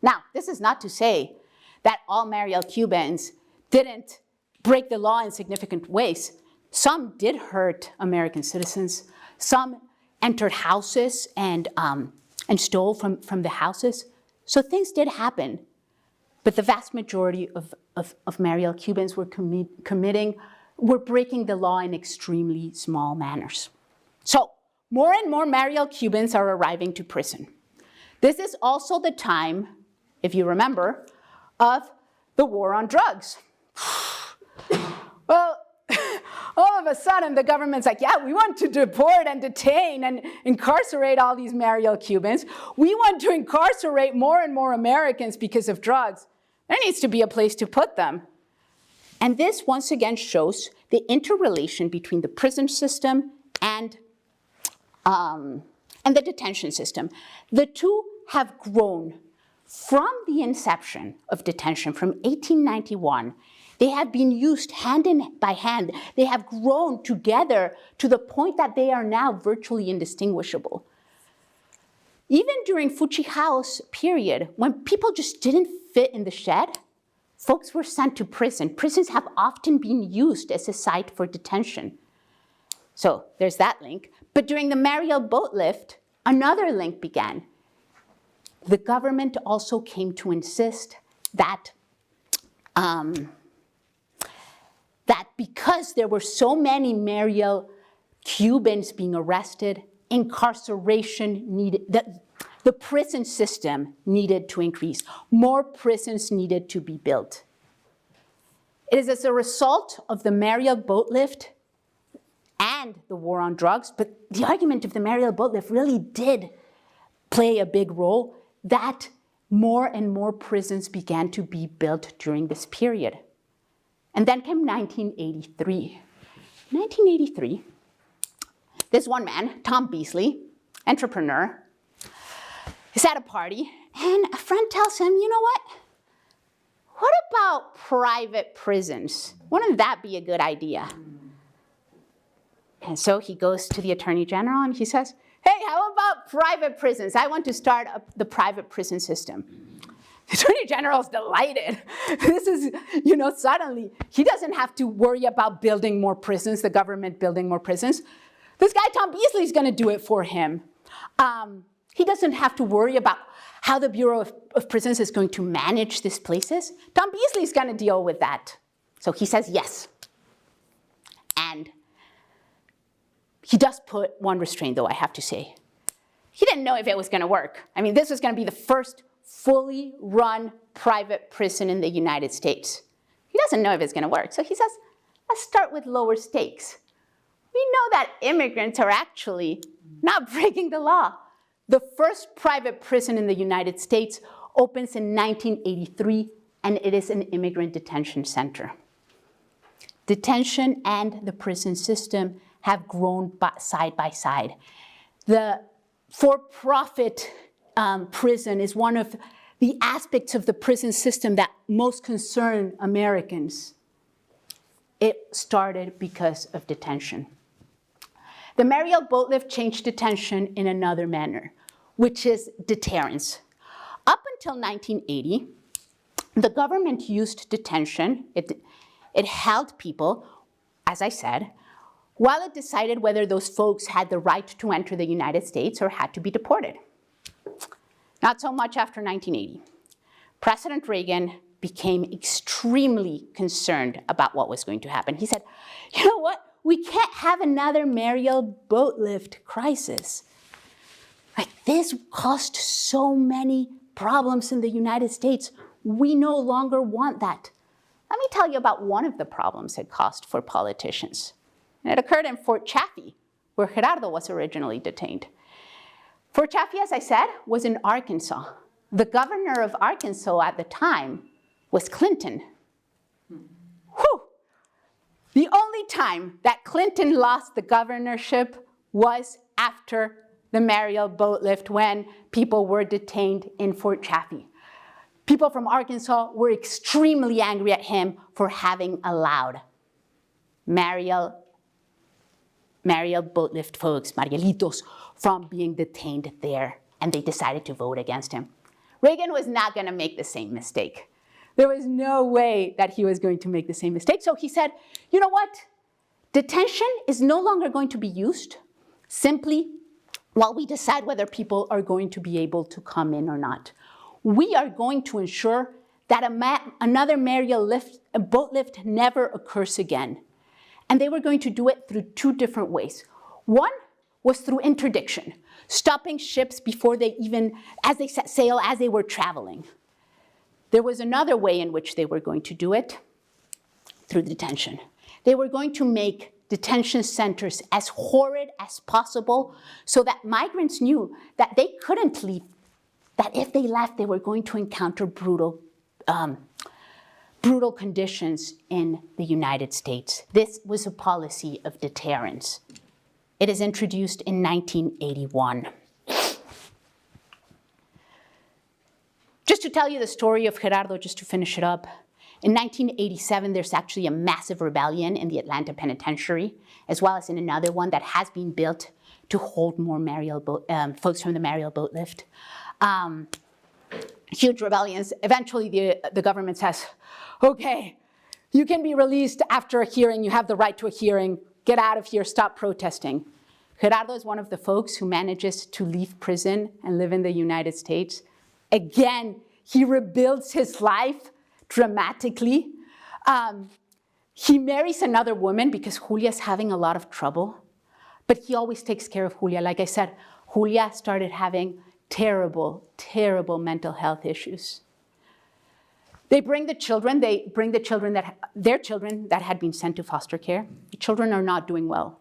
Now, this is not to say that all Mariel Cubans didn't break the law in significant ways. Some did hurt American citizens. Some entered houses and stole from the houses. So things did happen. But the vast majority of Mariel Cubans were breaking the law in extremely small manners. So more and more Mariel Cubans are arriving to prison. This is also the time, if you remember, of the war on drugs. Well, all of a sudden the government's like, yeah, we want to deport and detain and incarcerate all these Mariel Cubans. We want to incarcerate more and more Americans because of drugs. There needs to be a place to put them. And this once again shows the interrelation between the prison system and the detention system. The two have grown from the inception of detention, from 1891. They have been used hand in by hand. They have grown together to the point that they are now virtually indistinguishable. Even during Chi Hao's period, when people just didn't fit in the shed, folks were sent to prison. Prisons have often been used as a site for detention. So there's that link. But during the Mariel boat lift, another link began. The government also came to insist that because there were so many Mariel Cubans being arrested, incarceration needed, the prison system needed to increase. More prisons needed to be built. It is as a result of the Mariel boat lift and the war on drugs, but the argument of the Mariel boat lift really did play a big role, that more and more prisons began to be built during this period. And then came 1983. 1983, this one man, Tom Beasley, entrepreneur, is at a party, and a friend tells him, you know what? What about private prisons? Wouldn't that be a good idea? And so he goes to the Attorney General and he says, hey, how about private prisons? I want to start up the private prison system. The Attorney General is delighted. This is, suddenly, he doesn't have to worry about building more prisons, the government building more prisons. This guy, Tom Beasley, is going to do it for him. He doesn't have to worry about how the Bureau of Prisons is going to manage these places. Tom Beasley is going to deal with that. So he says yes. And he does put one restraint, though, I have to say. He didn't know if it was going to work. I mean, this was going to be the first fully run private prison in the United States. He He doesn't know if it's going to work. So he says, let's start with lower stakes. We know that immigrants are actually not breaking the law. The first private prison in the United States opens in 1983, and it is an immigrant detention center. Detention and the prison system have grown side by side. The for-profit prison is one of the aspects of the prison system that most concern Americans. It started because of detention. The Mariel boat lift changed detention in another manner, which is deterrence. Up until 1980, the government used detention. It held people, as I said, while it decided whether those folks had the right to enter the United States or had to be deported. Not so much after 1980. President Reagan became extremely concerned about what was going to happen. He said, you know what? We can't have another Mariel boat lift crisis. Like, this caused so many problems in the United States. We no longer want that. Let me tell you about one of the problems it caused for politicians. And it occurred in Fort Chaffee, where Gerardo was originally detained. Fort Chaffee, as I said, was in Arkansas. The governor of Arkansas at the time was Clinton. Whew. The only time that Clinton lost the governorship was after the Mariel boat lift, when people were detained in Fort Chaffee. People from Arkansas were extremely angry at him for having allowed Mariel boat lift folks, Marielitos, from being detained there, and they decided to vote against him. Reagan was not going to make the same mistake. There was no way that he was going to make the same mistake. So he said, you know what? Detention is no longer going to be used simply while we decide whether people are going to be able to come in or not. We are going to ensure that another Mariel boat lift never occurs again. And they were going to do it through two different ways. One was through interdiction, stopping ships before they even, as they set sail, as they were traveling. There was another way in which they were going to do it, through detention. They were going to make detention centers as horrid as possible so that migrants knew that they couldn't leave, that if they left, they were going to encounter brutal conditions in the United States. This was a policy of deterrence. It is introduced in 1981. Just to tell you the story of Gerardo, just to finish it up, in 1987, there's actually a massive rebellion in the Atlanta Penitentiary, as well as in another one that has been built to hold more folks from the Mariel boat lift. Huge rebellions. Eventually, the government says, okay, you can be released after a hearing. You have the right to a hearing. Get out of here. Stop protesting. Gerardo is one of the folks who manages to leave prison and live in the United States. Again, he rebuilds his life dramatically. He marries another woman because Julia's having a lot of trouble. But he always takes care of Julia. Like I said, Julia started having terrible, terrible mental health issues. Their children that had been sent to foster care. The children are not doing well.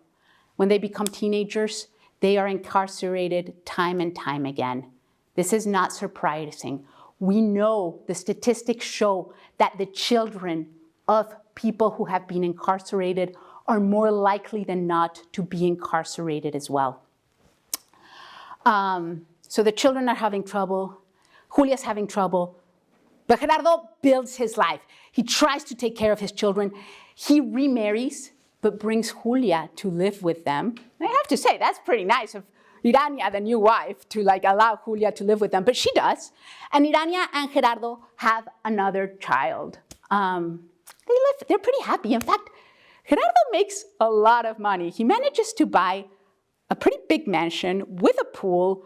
When they become teenagers, they are incarcerated time and time again. This is not surprising. We know, the statistics show that the children of people who have been incarcerated are more likely than not to be incarcerated as well. So the children are having trouble, Julia's having trouble, but Gerardo builds his life. He tries to take care of his children. He remarries, but brings Julia to live with them. I have to say, that's pretty nice of Irania, the new wife, to allow Julia to live with them, but she does. And Irania and Gerardo have another child. They're pretty happy. In fact, Gerardo makes a lot of money. He manages to buy a pretty big mansion with a pool,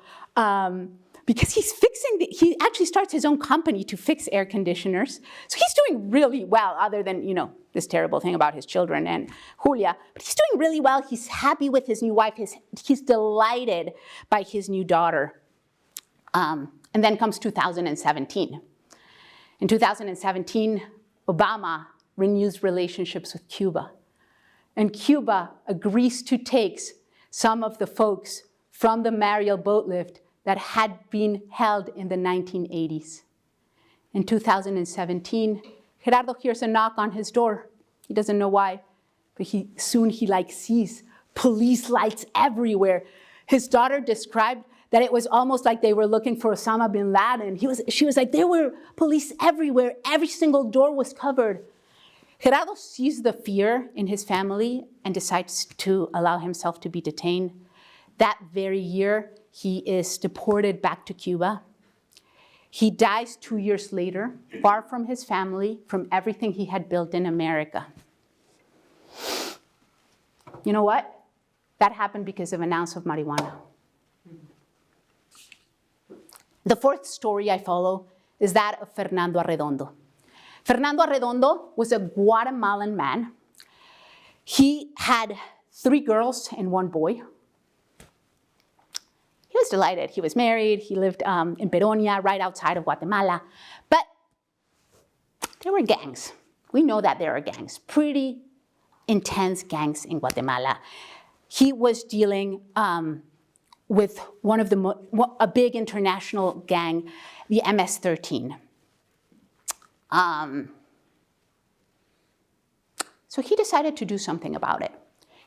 because he actually starts his own company to fix air conditioners. So he's doing really well, other than, this terrible thing about his children and Julia. But he's doing really well. He's happy with his new wife. He's delighted by his new daughter. And then comes 2017. In 2017, Obama renews relationships with Cuba. And Cuba agrees to take some of the folks from the Mariel boat lift that had been held in the 1980s. In 2017, Gerardo hears a knock on his door. He doesn't know why, but soon he sees police lights everywhere. His daughter described that it was almost like they were looking for Osama bin Laden. She was like, there were police everywhere. Every single door was covered. Gerardo sees the fear in his family and decides to allow himself to be detained. That very year, he is deported back to Cuba. He dies 2 years later, far from his family, from everything he had built in America. You know what? That happened because of an ounce of marijuana. The fourth story I follow is that of Fernando Arredondo. Fernando Arredondo was a Guatemalan man. He had 3 girls and 1 boy. He was delighted. He was married. He lived in Peronia, right outside of Guatemala. But there were gangs. We know that there are gangs, pretty intense gangs in Guatemala. He was dealing with a big international gang, the MS-13. So he decided to do something about it.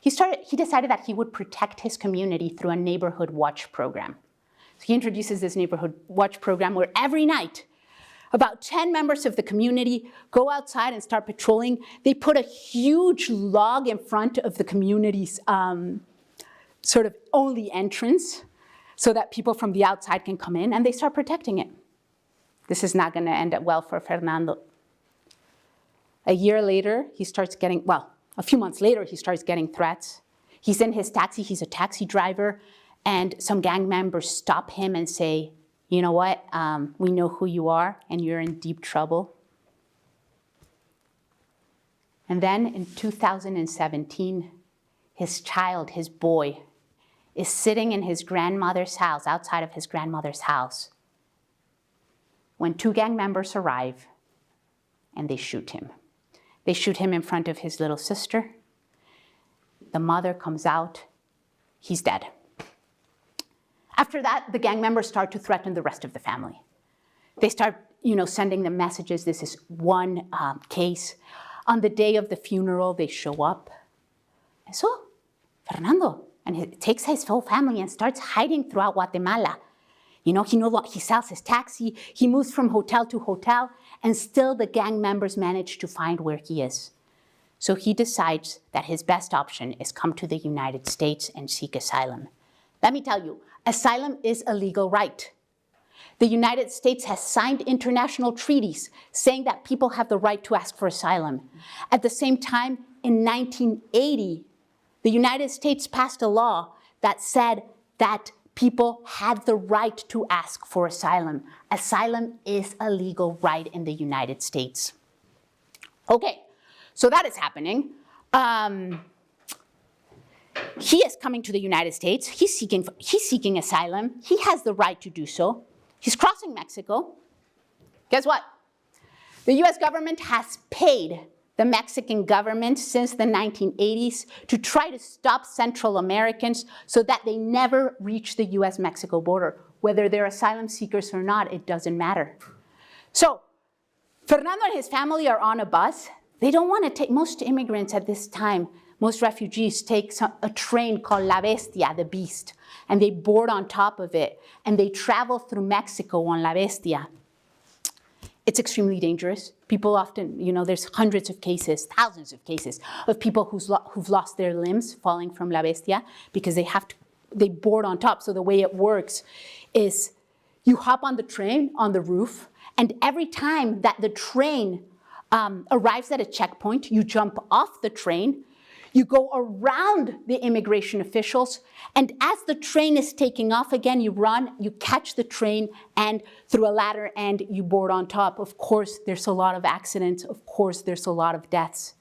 He decided that he would protect his community through a neighborhood watch program. So he introduces this neighborhood watch program where every night, about 10 members of the community go outside and start patrolling. They put a huge log in front of the community's sort of only entrance so that people from the outside can come in, and they start protecting it. This is not going to end up well for Fernando. A year later, a few months later, he starts getting threats. He's in his taxi, he's a taxi driver, and some gang members stop him and say, you know what, we know who you are, and you're in deep trouble. And then in 2017, his child, his boy, is sitting in his grandmother's house, outside of his grandmother's house, when 2 gang members arrive and they shoot him. They shoot him in front of his little sister. The mother comes out. He's dead. After that, the gang members start to threaten the rest of the family. They start, sending them messages. This is one case. On the day of the funeral, they show up. And so, Fernando, and he takes his whole family and starts hiding throughout Guatemala. He sells his taxi, he moves from hotel to hotel, and still the gang members manage to find where he is. So he decides that his best option is come to the United States and seek asylum. Let me tell you, asylum is a legal right. The United States has signed international treaties saying that people have the right to ask for asylum. At the same time, in 1980, the United States passed a law that said that people had the right to ask for asylum. Asylum is a legal right in the United States. Okay, so that is happening. He is coming to the United States. He's seeking asylum. He has the right to do so. He's crossing Mexico. Guess what? The US government has paid the Mexican government since the 1980s to try to stop Central Americans so that they never reach the US-Mexico border. Whether they're asylum seekers or not, it doesn't matter. So Fernando and his family are on a bus. They don't want to take, most immigrants at this time, most refugees take a train called La Bestia, the Beast, and they board on top of it, and they travel through Mexico on La Bestia. It's extremely dangerous. People often, there's hundreds of cases, thousands of cases of people who've lost their limbs falling from La Bestia because they board on top. So the way it works is you hop on the train on the roof, and every time that the train arrives at a checkpoint, you jump off the train, you go around the immigration officials, and as the train is taking off again, you run, you catch the train, and through a ladder end, you board on top. Of course, there's a lot of accidents. Of course, there's a lot of deaths.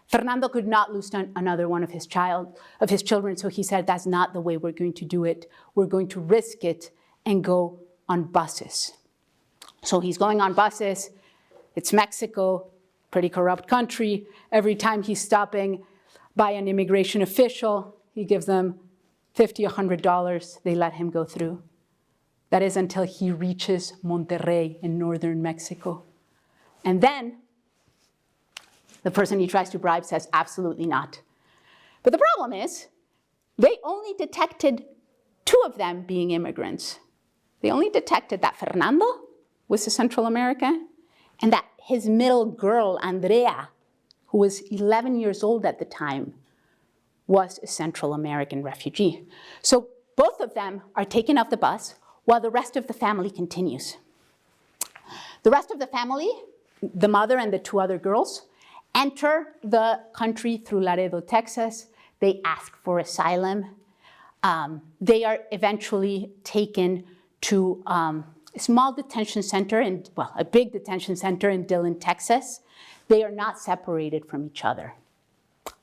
Fernando could not lose another one of his children, so he said, that's not the way we're going to do it. We're going to risk it and go on buses. So he's going on buses. It's Mexico. pretty corrupt country. Every time he's stopping by an immigration official, he gives them $50, $100. They let him go through. That is until he reaches Monterrey in northern Mexico. And then the person he tries to bribe says, absolutely not. But the problem is, they only detected 2 of them being immigrants. They only detected that Fernando was a Central American and that his middle girl, Andrea, who was 11 years old at the time, was a Central American refugee. So both of them are taken off the bus while the rest of the family continues. The rest of the family, the mother and the 2 other girls, enter the country through Laredo, Texas. They ask for asylum. They are eventually taken to a small detention center, a big detention center in Dillon, Texas. They are not separated from each other.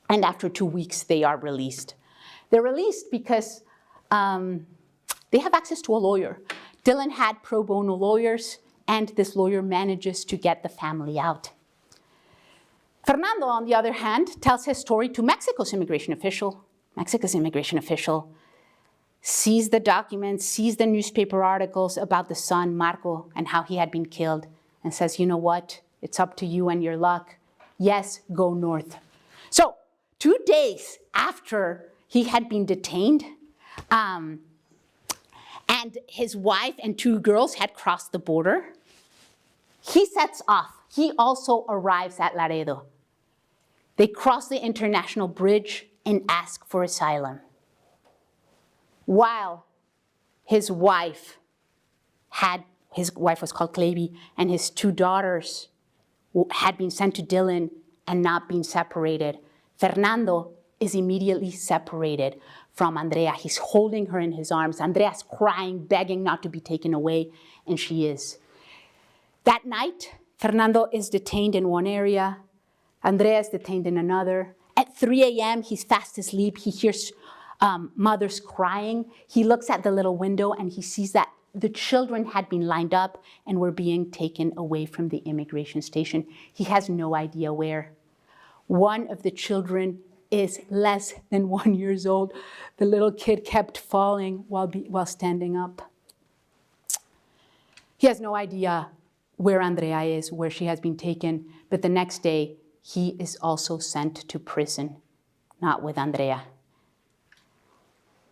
And after 2 weeks, they are released. They're released because they have access to a lawyer. Dillon had pro bono lawyers, and this lawyer manages to get the family out. Fernando, on the other hand, tells his story to Mexico's immigration official. Mexico's immigration official sees the documents, sees the newspaper articles about the son, Marco, and how he had been killed, and says, you know what? It's up to you and your luck. Yes, go north. So 2 days after he had been detained, and his wife and 2 girls had crossed the border, he sets off. He also arrives at Laredo. They cross the international bridge and ask for asylum. While his wife was called Clavy, and his 2 daughters had been sent to Dillon and not been separated, Fernando is immediately separated from Andrea. He's holding her in his arms. Andrea's crying, begging not to be taken away, and she is. That night, Fernando is detained in one area. Andrea is detained in another. At 3 a.m., he's fast asleep. He hears mothers crying. He looks at the little window and he sees that the children had been lined up and were being taken away from the immigration station. He has no idea where. One of the children is less than 1 year old. The little kid kept falling while standing up. He has no idea where Andrea is, where she has been taken, but the next day, he is also sent to prison, not with Andrea.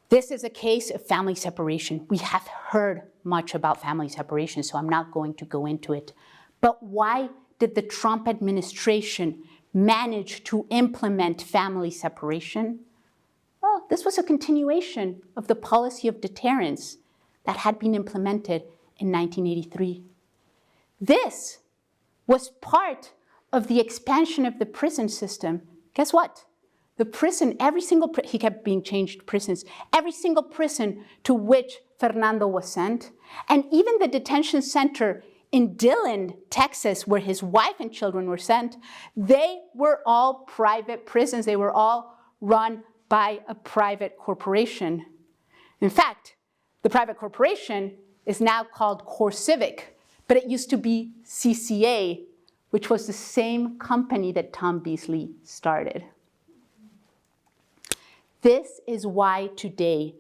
This is a case of family separation. We have heard much about family separation, so I'm not going to go into it. But why did the Trump administration manage to implement family separation? Well, this was a continuation of the policy of deterrence that had been implemented in 1983. This was part of the expansion of the prison system. Guess what? The prison, he kept being changed prisons, every single prison to which Fernando was sent, and even the detention center in Dillon, Texas, where his wife and children were sent, they were all private prisons. They were all run by a private corporation. In fact, the private corporation is now called CoreCivic, but it used to be CCA, which was the same company that Tom Beasley started. This is why today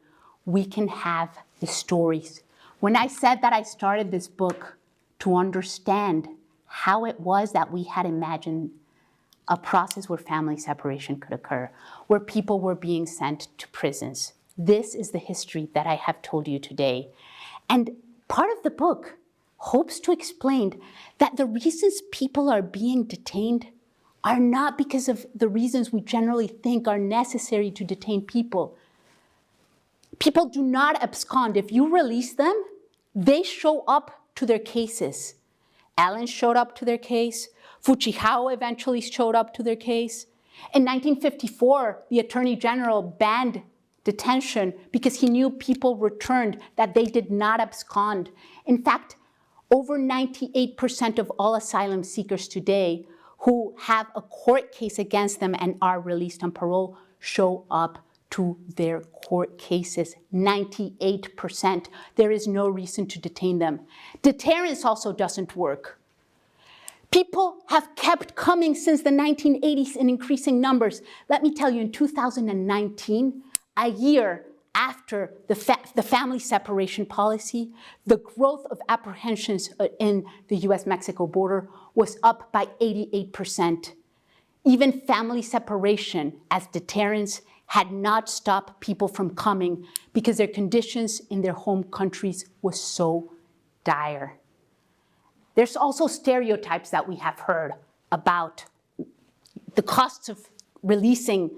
we can have the stories. When I said that I started this book to understand how it was that we had imagined a process where family separation could occur, where people were being sent to prisons, this is the history that I have told you today. And part of the book hopes to explain that the reasons people are being detained are not because of the reasons we generally think are necessary to detain people. People do not abscond. If you release them, they show up to their cases. Allen showed up to their case. Chi Hao eventually showed up to their case. In 1954, the Attorney General banned detention because he knew people returned, that they did not abscond. In fact, over 98% of all asylum seekers today who have a court case against them and are released on parole show up to their court cases. 98%. There is no reason to detain them. Deterrence also doesn't work. People have kept coming since the 1980s in increasing numbers. Let me tell you, in 2019, a year after the family separation policy, the growth of apprehensions in the US-Mexico border was up by 88%. Even family separation as deterrents had not stopped people from coming because their conditions in their home countries was so dire. There's also stereotypes that we have heard about the costs of releasing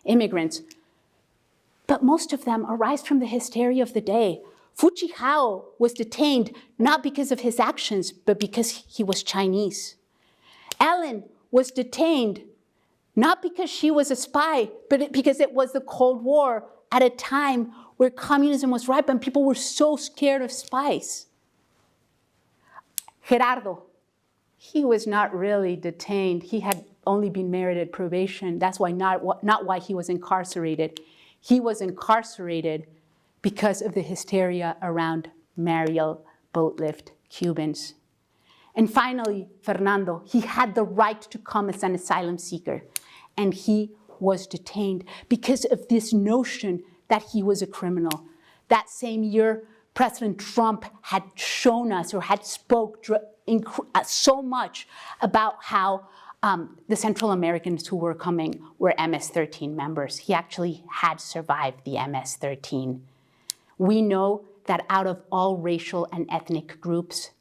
immigrants, but most of them arise from the hysteria of the day. Chi Hao was detained not because of his actions, but because he was Chinese. Ellen was detained not because she was a spy, but because it was the Cold War at a time where communism was ripe and people were so scared of spies. Gerardo, he was not really detained. He had only been merited probation. That's why not why he was incarcerated. He was incarcerated because of the hysteria around Mariel boat-lift Cubans. And finally, Fernando, he had the right to come as an asylum seeker, and he was detained because of this notion that he was a criminal. That same year, President Trump had shown us or had spoke so much about how the Central Americans who were coming were MS-13 members. He actually had survived the MS-13. We know that out of all racial and ethnic groups,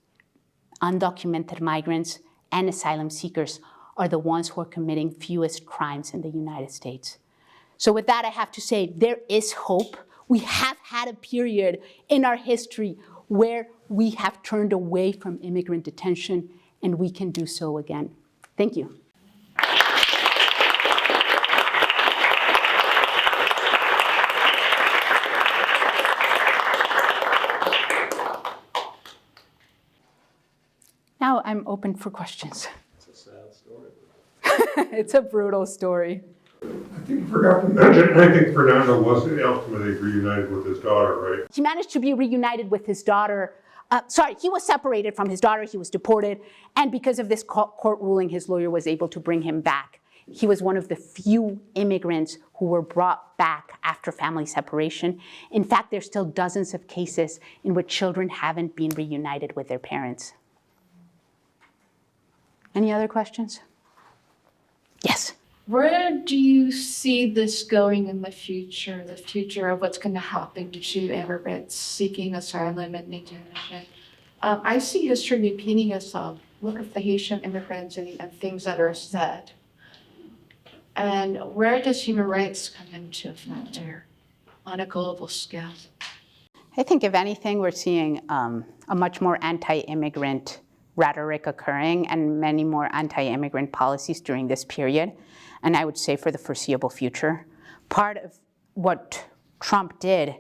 undocumented migrants and asylum seekers are the ones who are committing fewest crimes in the United States. So with that, I have to say, there is hope. We have had a period in our history where we have turned away from immigrant detention, and we can do so again. Thank you. Now I'm open for questions. It's a sad story. It's a brutal story. I think you forgot to mention, I think Fernando was ultimately reunited with his daughter, right? He managed to be reunited with his daughter. He was separated from his daughter, he was deported, and because of this court ruling, his lawyer was able to bring him back. He was one of the few immigrants who were brought back after family separation. In fact, there's still dozens of cases in which children haven't been reunited with their parents. Any other questions? Yes. Where do you see this going in the future of what's going to happen to immigrants seeking asylum and detention? I see history repeating itself. Look at the Haitian immigrants and things that are said. And where does human rights come into effect there on a global scale? I think if anything, we're seeing a much more anti-immigrant rhetoric occurring and many more anti-immigrant policies during this period, and I would say for the foreseeable future. Part of what Trump did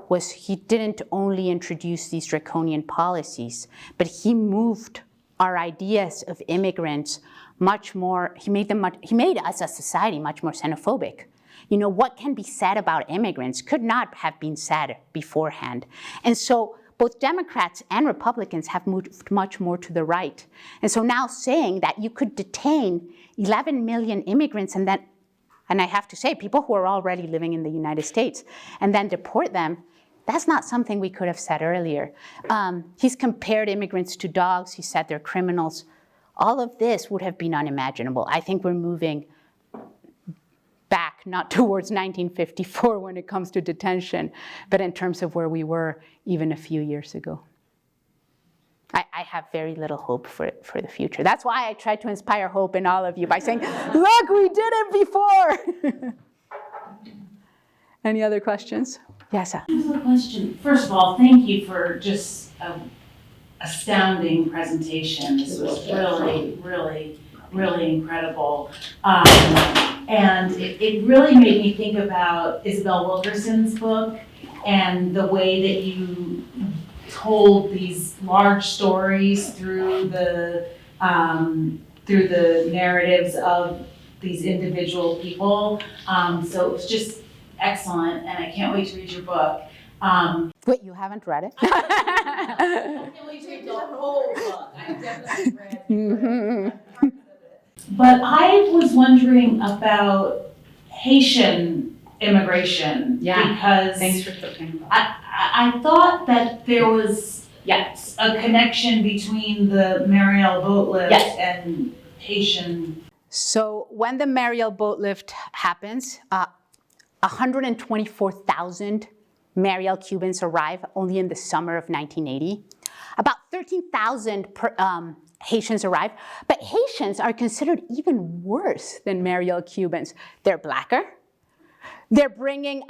was he didn't only introduce these draconian policies, but he moved our ideas of immigrants much more, he made us as a society much more xenophobic. You know, what can be said about immigrants could not have been said beforehand. And so both Democrats and Republicans have moved much more to the right. And so now saying that you could detain 11 million immigrants and I have to say, people who are already living in the United States, and then deport them, that's not something we could have said earlier. He's compared immigrants to dogs. He said they're criminals. All of this would have been unimaginable. I think we're moving back, not towards 1954 when it comes to detention, but in terms of where we were even a few years ago. I have very little hope for the future. That's why I try to inspire hope in all of you by saying, look, we did it before. Any other questions? Yes, sir. I have a question. First of all, thank you for just an astounding presentation. This was really, really, really incredible. And it really made me think about Isabel Wilkerson's book and the way that you told these large stories through the narratives of these individual people. So it was just excellent, and I can't wait to read your book. Wait, you haven't read it? But I was wondering about Haitian immigration. Yeah, Because Thanks for talking about I thought that there was a connection between the Mariel boat lift and Haitian. So when the Mariel boat lift happens, 124,000 Mariel Cubans arrive only in the summer of 1980. About 13,000 Haitians arrive, but Haitians are considered even worse than Mariel Cubans. They're blacker. They're bringing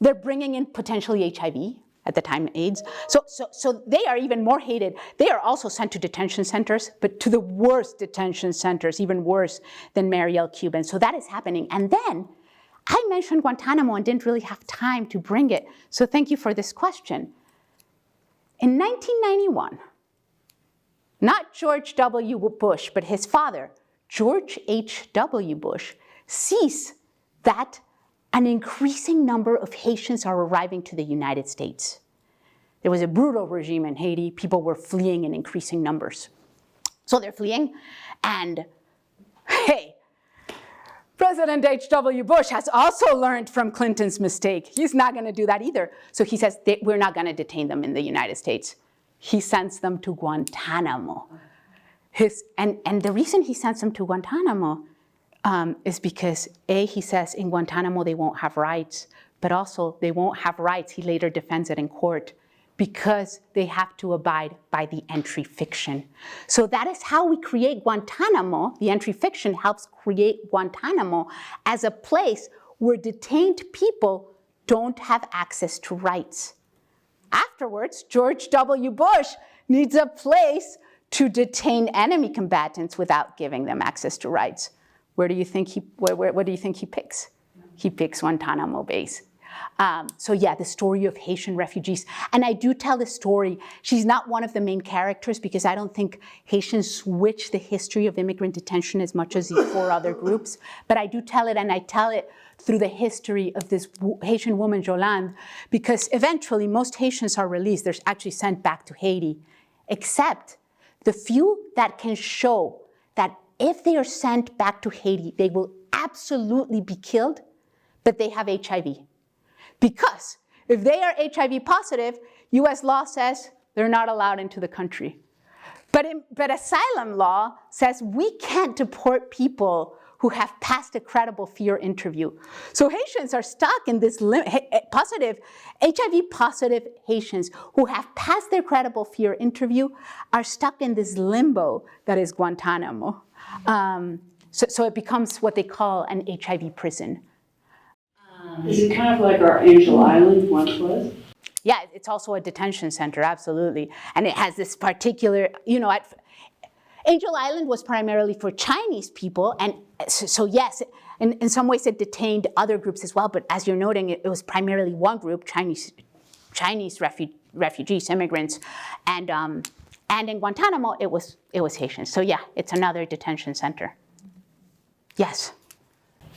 in potentially HIV, at the time AIDS. So they are even more hated. They are also sent to detention centers, but to the worst detention centers, even worse than Mariel Cubans. So that is happening. And then I mentioned Guantanamo and didn't really have time to bring it. So thank you for this question. In 1991, not George W. Bush, but his father, George H.W. Bush, sees that an increasing number of Haitians are arriving to the United States. There was a brutal regime in Haiti. People were fleeing in increasing numbers. So they're fleeing, and hey, President H.W. Bush has also learned from Clinton's mistake. He's not going to do that either. So he says, we're not going to detain them in the United States. He sends them to Guantanamo. And the reason he sends them to Guantanamo is because, A, he says in Guantanamo they won't have rights, but also they won't have rights, he later defends it in court, because they have to abide by the entry fiction. So that is how we create Guantanamo. The entry fiction helps create Guantanamo as a place where detained people don't have access to rights. Afterwards, George W. Bush needs a place to detain enemy combatants without giving them access to rights. What do you think he picks? He picks Guantanamo Base. So yeah, the story of Haitian refugees. And I do tell the story. She's not one of the main characters because I don't think Haitians switch the history of immigrant detention as much as the four other groups. But I do tell it, and I tell it through the history of this Haitian woman, Jolande, because eventually most Haitians are released. They're actually sent back to Haiti, except the few that can show that if they are sent back to Haiti, they will absolutely be killed, but they have HIV. Because if they are HIV positive, US law says they're not allowed into the country. But asylum law says we can't deport people who have passed a credible fear interview. So Haitians are stuck in this HIV positive Haitians who have passed their credible fear interview are stuck in this limbo that is Guantanamo. So it becomes what they call an HIV prison. Is it kind of like our Angel Island once was? Yeah, it's also a detention center, absolutely. And it has this particular, Angel Island was primarily for Chinese people. And so yes, in some ways it detained other groups as well. But as you're noting, it was primarily one group, Chinese refugees, immigrants. And in Guantanamo, it was Haitians. So yeah, it's another detention center. Yes.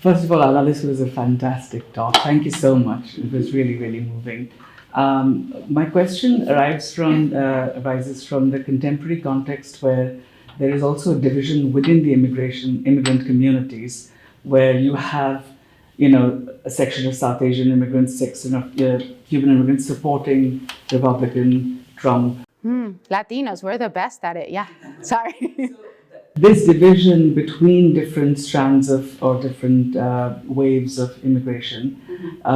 First of all, Ana, this was a fantastic talk. Thank you so much. It was really, really moving. My question arises from the contemporary context where there is also a division within the immigrant communities, where you have, a section of South Asian immigrants, section of Cuban immigrants supporting Republican Trump. Latinos, we're the best at it. Yeah, sorry. This division between different strands or different waves of immigration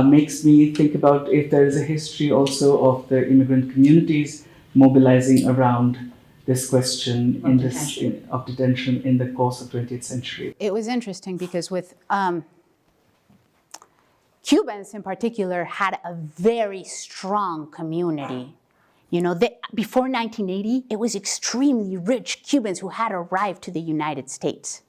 makes me think about if there is a history also of the immigrant communities mobilizing around this question of detention in the course of 20th century. It was interesting because with Cubans in particular had a very strong community. Before 1980, it was extremely rich Cubans who had arrived to the United States.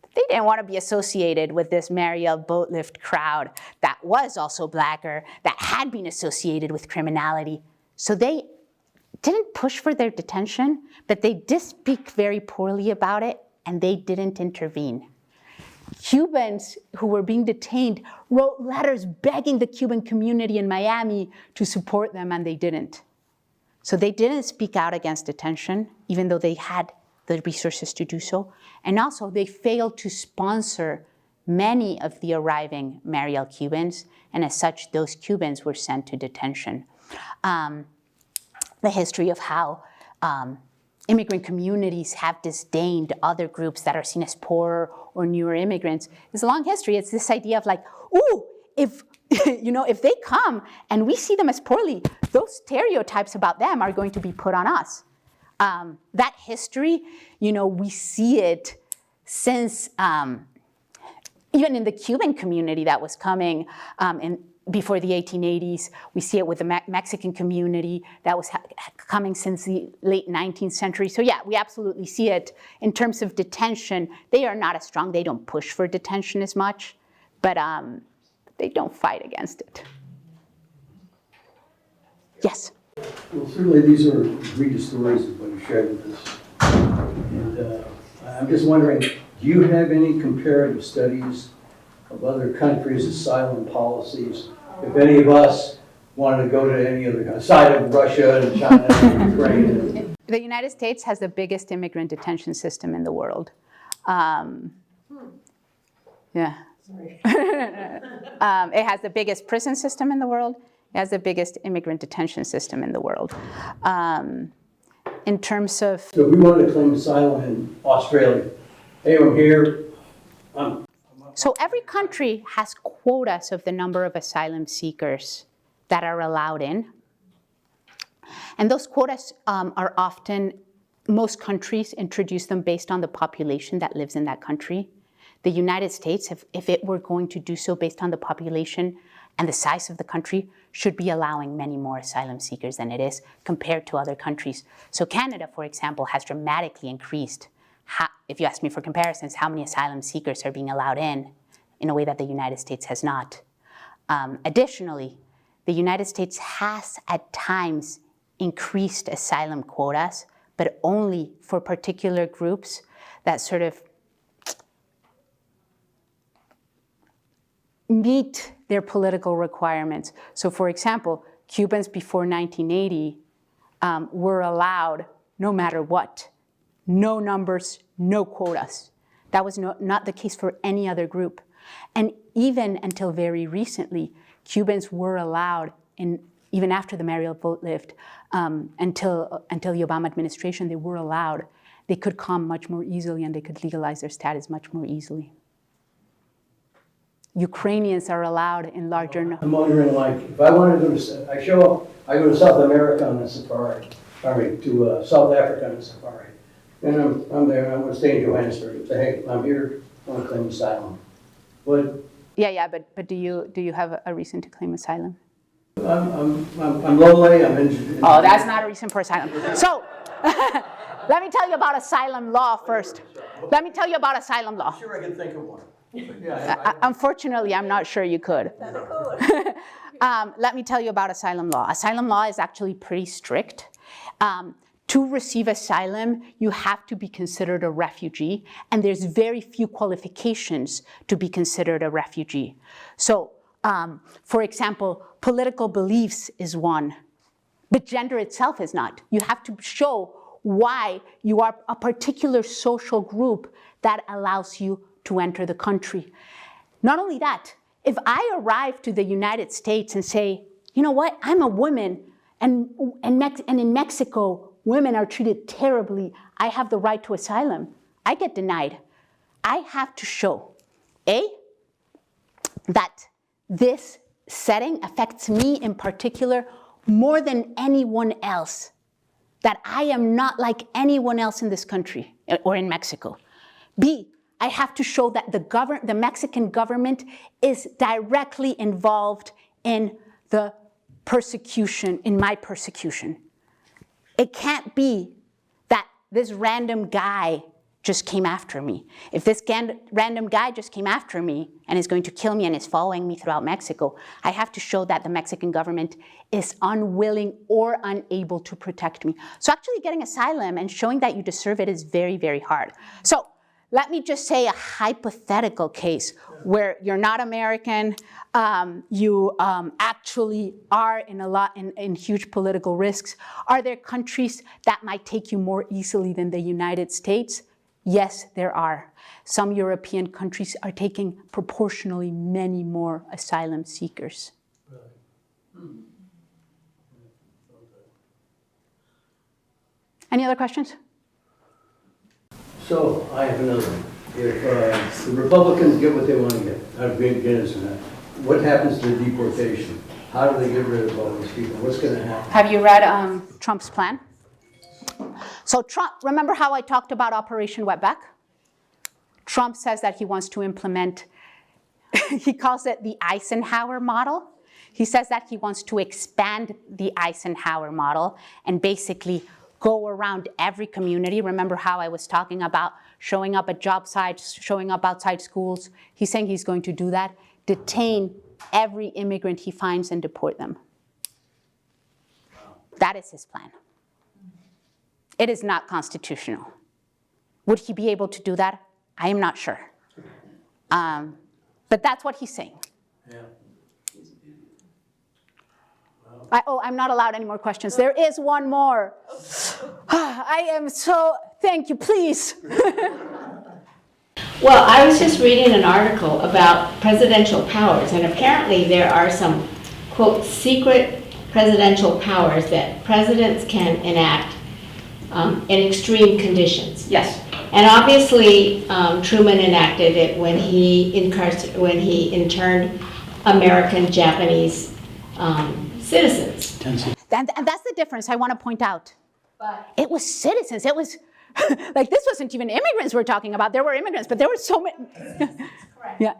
But they didn't want to be associated with this Mariel boat lift crowd that was also blacker, that had been associated with criminality. So they didn't push for their detention, but they did speak very poorly about it, and they didn't intervene. Cubans who were being detained wrote letters begging the Cuban community in Miami to support them, and they didn't. So they didn't speak out against detention, even though they had the resources to do so. And also, they failed to sponsor many of the arriving Mariel Cubans, and as such, those Cubans were sent to detention. The history of how immigrant communities have disdained other groups that are seen as poorer or newer immigrants is a long history. It's this idea of like, ooh, if if they come and we see them as poorly, those stereotypes about them are going to be put on us. That history, we see it since even in the Cuban community that was coming before the 1880s. We see it with the Mexican community that was coming since the late 19th century. So yeah, we absolutely see it. In terms of detention, they are not as strong. They don't push for detention as much, but they don't fight against it. Yes? Well, certainly these are egregious stories of what you shared with us. And I'm just wondering, do you have any comparative studies of other countries' asylum policies? If any of us wanted to go to any other, aside of Russia and China and Ukraine. The United States has the biggest immigrant detention system in the world. Yeah. It has the biggest prison system in the world. It has the biggest immigrant detention system in the world. In terms of... So if we wanted to claim asylum in Australia, hey, I'm here. So every country has quotas of the number of asylum seekers that are allowed in. And those quotas are often, most countries introduce them based on the population that lives in that country. The United States, if it were going to do so based on the population and the size of the country, should be allowing many more asylum seekers than it is compared to other countries. So Canada, for example, has dramatically increased, if you ask me for comparisons, how many asylum seekers are being allowed in a way that the United States has not. Additionally, the United States has at times increased asylum quotas, but only for particular groups that sort of meet their political requirements. So for example, Cubans before 1980 were allowed no matter what. No numbers, no quotas. That was not the case for any other group. And even until very recently, Cubans were allowed, even after the Mariel vote lived, until the Obama administration, they were allowed. They could come much more easily and they could legalize their status much more easily. Ukrainians are allowed in larger numbers. I'm wondering, like, if I wanted to go to, I go to South America on a safari, to South Africa on a safari. And I'm there, and I'm going to stay in Johannesburg and say, hey, I'm here, I want to claim asylum. But but do you have a reason to claim asylum? I'm lonely, I'm in. Oh, that's not a reason for asylum. So, let me tell you about asylum law first. Let me tell you about asylum law. I'm sure I can think of one. Unfortunately, I'm not sure you could. Let me tell you about asylum law. Asylum law is actually pretty strict. To receive asylum, you have to be considered a refugee, and there's very few qualifications to be considered a refugee. So, for example, political beliefs is one, but gender itself is not. You have to show why you are a particular social group that allows you to enter the country. Not only that, if I arrive to the United States and say, you know what, I'm a woman, and in Mexico, women are treated terribly, I have the right to asylum, I get denied. I have to show, A, that this setting affects me in particular more than anyone else, that I am not like anyone else in this country or in Mexico. B, I have to show that the Mexican government is directly involved in the persecution, in my persecution. It can't be that this random guy just came after me. If this random guy just came after me and is going to kill me and is following me throughout Mexico, I have to show that the Mexican government is unwilling or unable to protect me. So actually getting asylum and showing that you deserve it is very, very hard. So let me just say a hypothetical case where you're not American, you actually are in huge political risks. Are there countries that might take you more easily than the United States? Yes, there are. Some European countries are taking proportionally many more asylum seekers. Any other questions? So, I have another one. If the Republicans get what they want to get out of Guinness and that, what happens to deportation? How do they get rid of all these people? What's going to happen? Have you read Trump's plan? So Trump, remember how I talked about Operation Wetback? Trump says that he wants to implement, he calls it the Eisenhower model. He says that he wants to expand the Eisenhower model and basically go around every community. Remember how I was talking about showing up at job sites, showing up outside schools? He's saying he's going to do that, detain every immigrant he finds and deport them. That is his plan. It is not constitutional. Would he be able to do that? I am not sure. But that's what he's saying. Yeah. I'm not allowed any more questions. There is one more. I am so, thank you, please. Well, I was just reading an article about presidential powers, and apparently there are some, quote, secret presidential powers that presidents can enact in extreme conditions. Yes. And obviously, Truman enacted it when he interned American Japanese citizens. And that's the difference I want to point out. But It was citizens. It was, like, this wasn't even immigrants we're talking about. There were immigrants, but there were so many. correct. Yeah.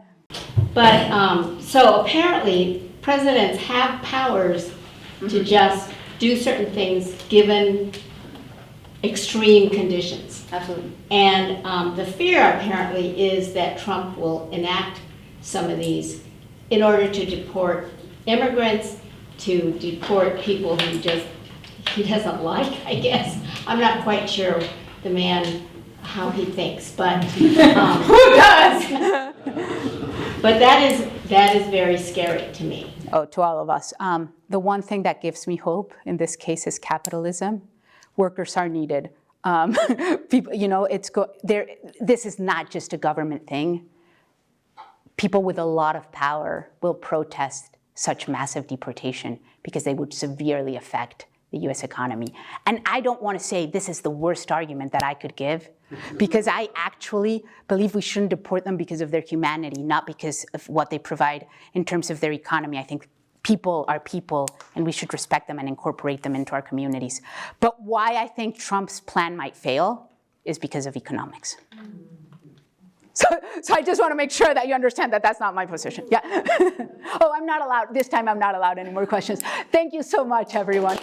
But so apparently, presidents have powers to just do certain things given extreme conditions. Absolutely. And the fear apparently is that Trump will enact some of these in order to deport immigrants, to deport people who he doesn't like, I guess. I'm not quite sure the man, how he thinks, but. Who does? But that is very scary to me. Oh, to all of us. The one thing that gives me hope in this case is capitalism. Workers are needed. People, this is not just a government thing. People with a lot of power will protest such massive deportation because they would severely affect the US economy. And I don't want to say this is the worst argument that I could give, because I actually believe we shouldn't deport them because of their humanity, not because of what they provide in terms of their economy. I think people are people, and we should respect them and incorporate them into our communities. But why I think Trump's plan might fail is because of economics. So I just want to make sure that you understand that that's not my position. Yeah. Oh, I'm not allowed. This time I'm not allowed any more questions. Thank you so much, everyone.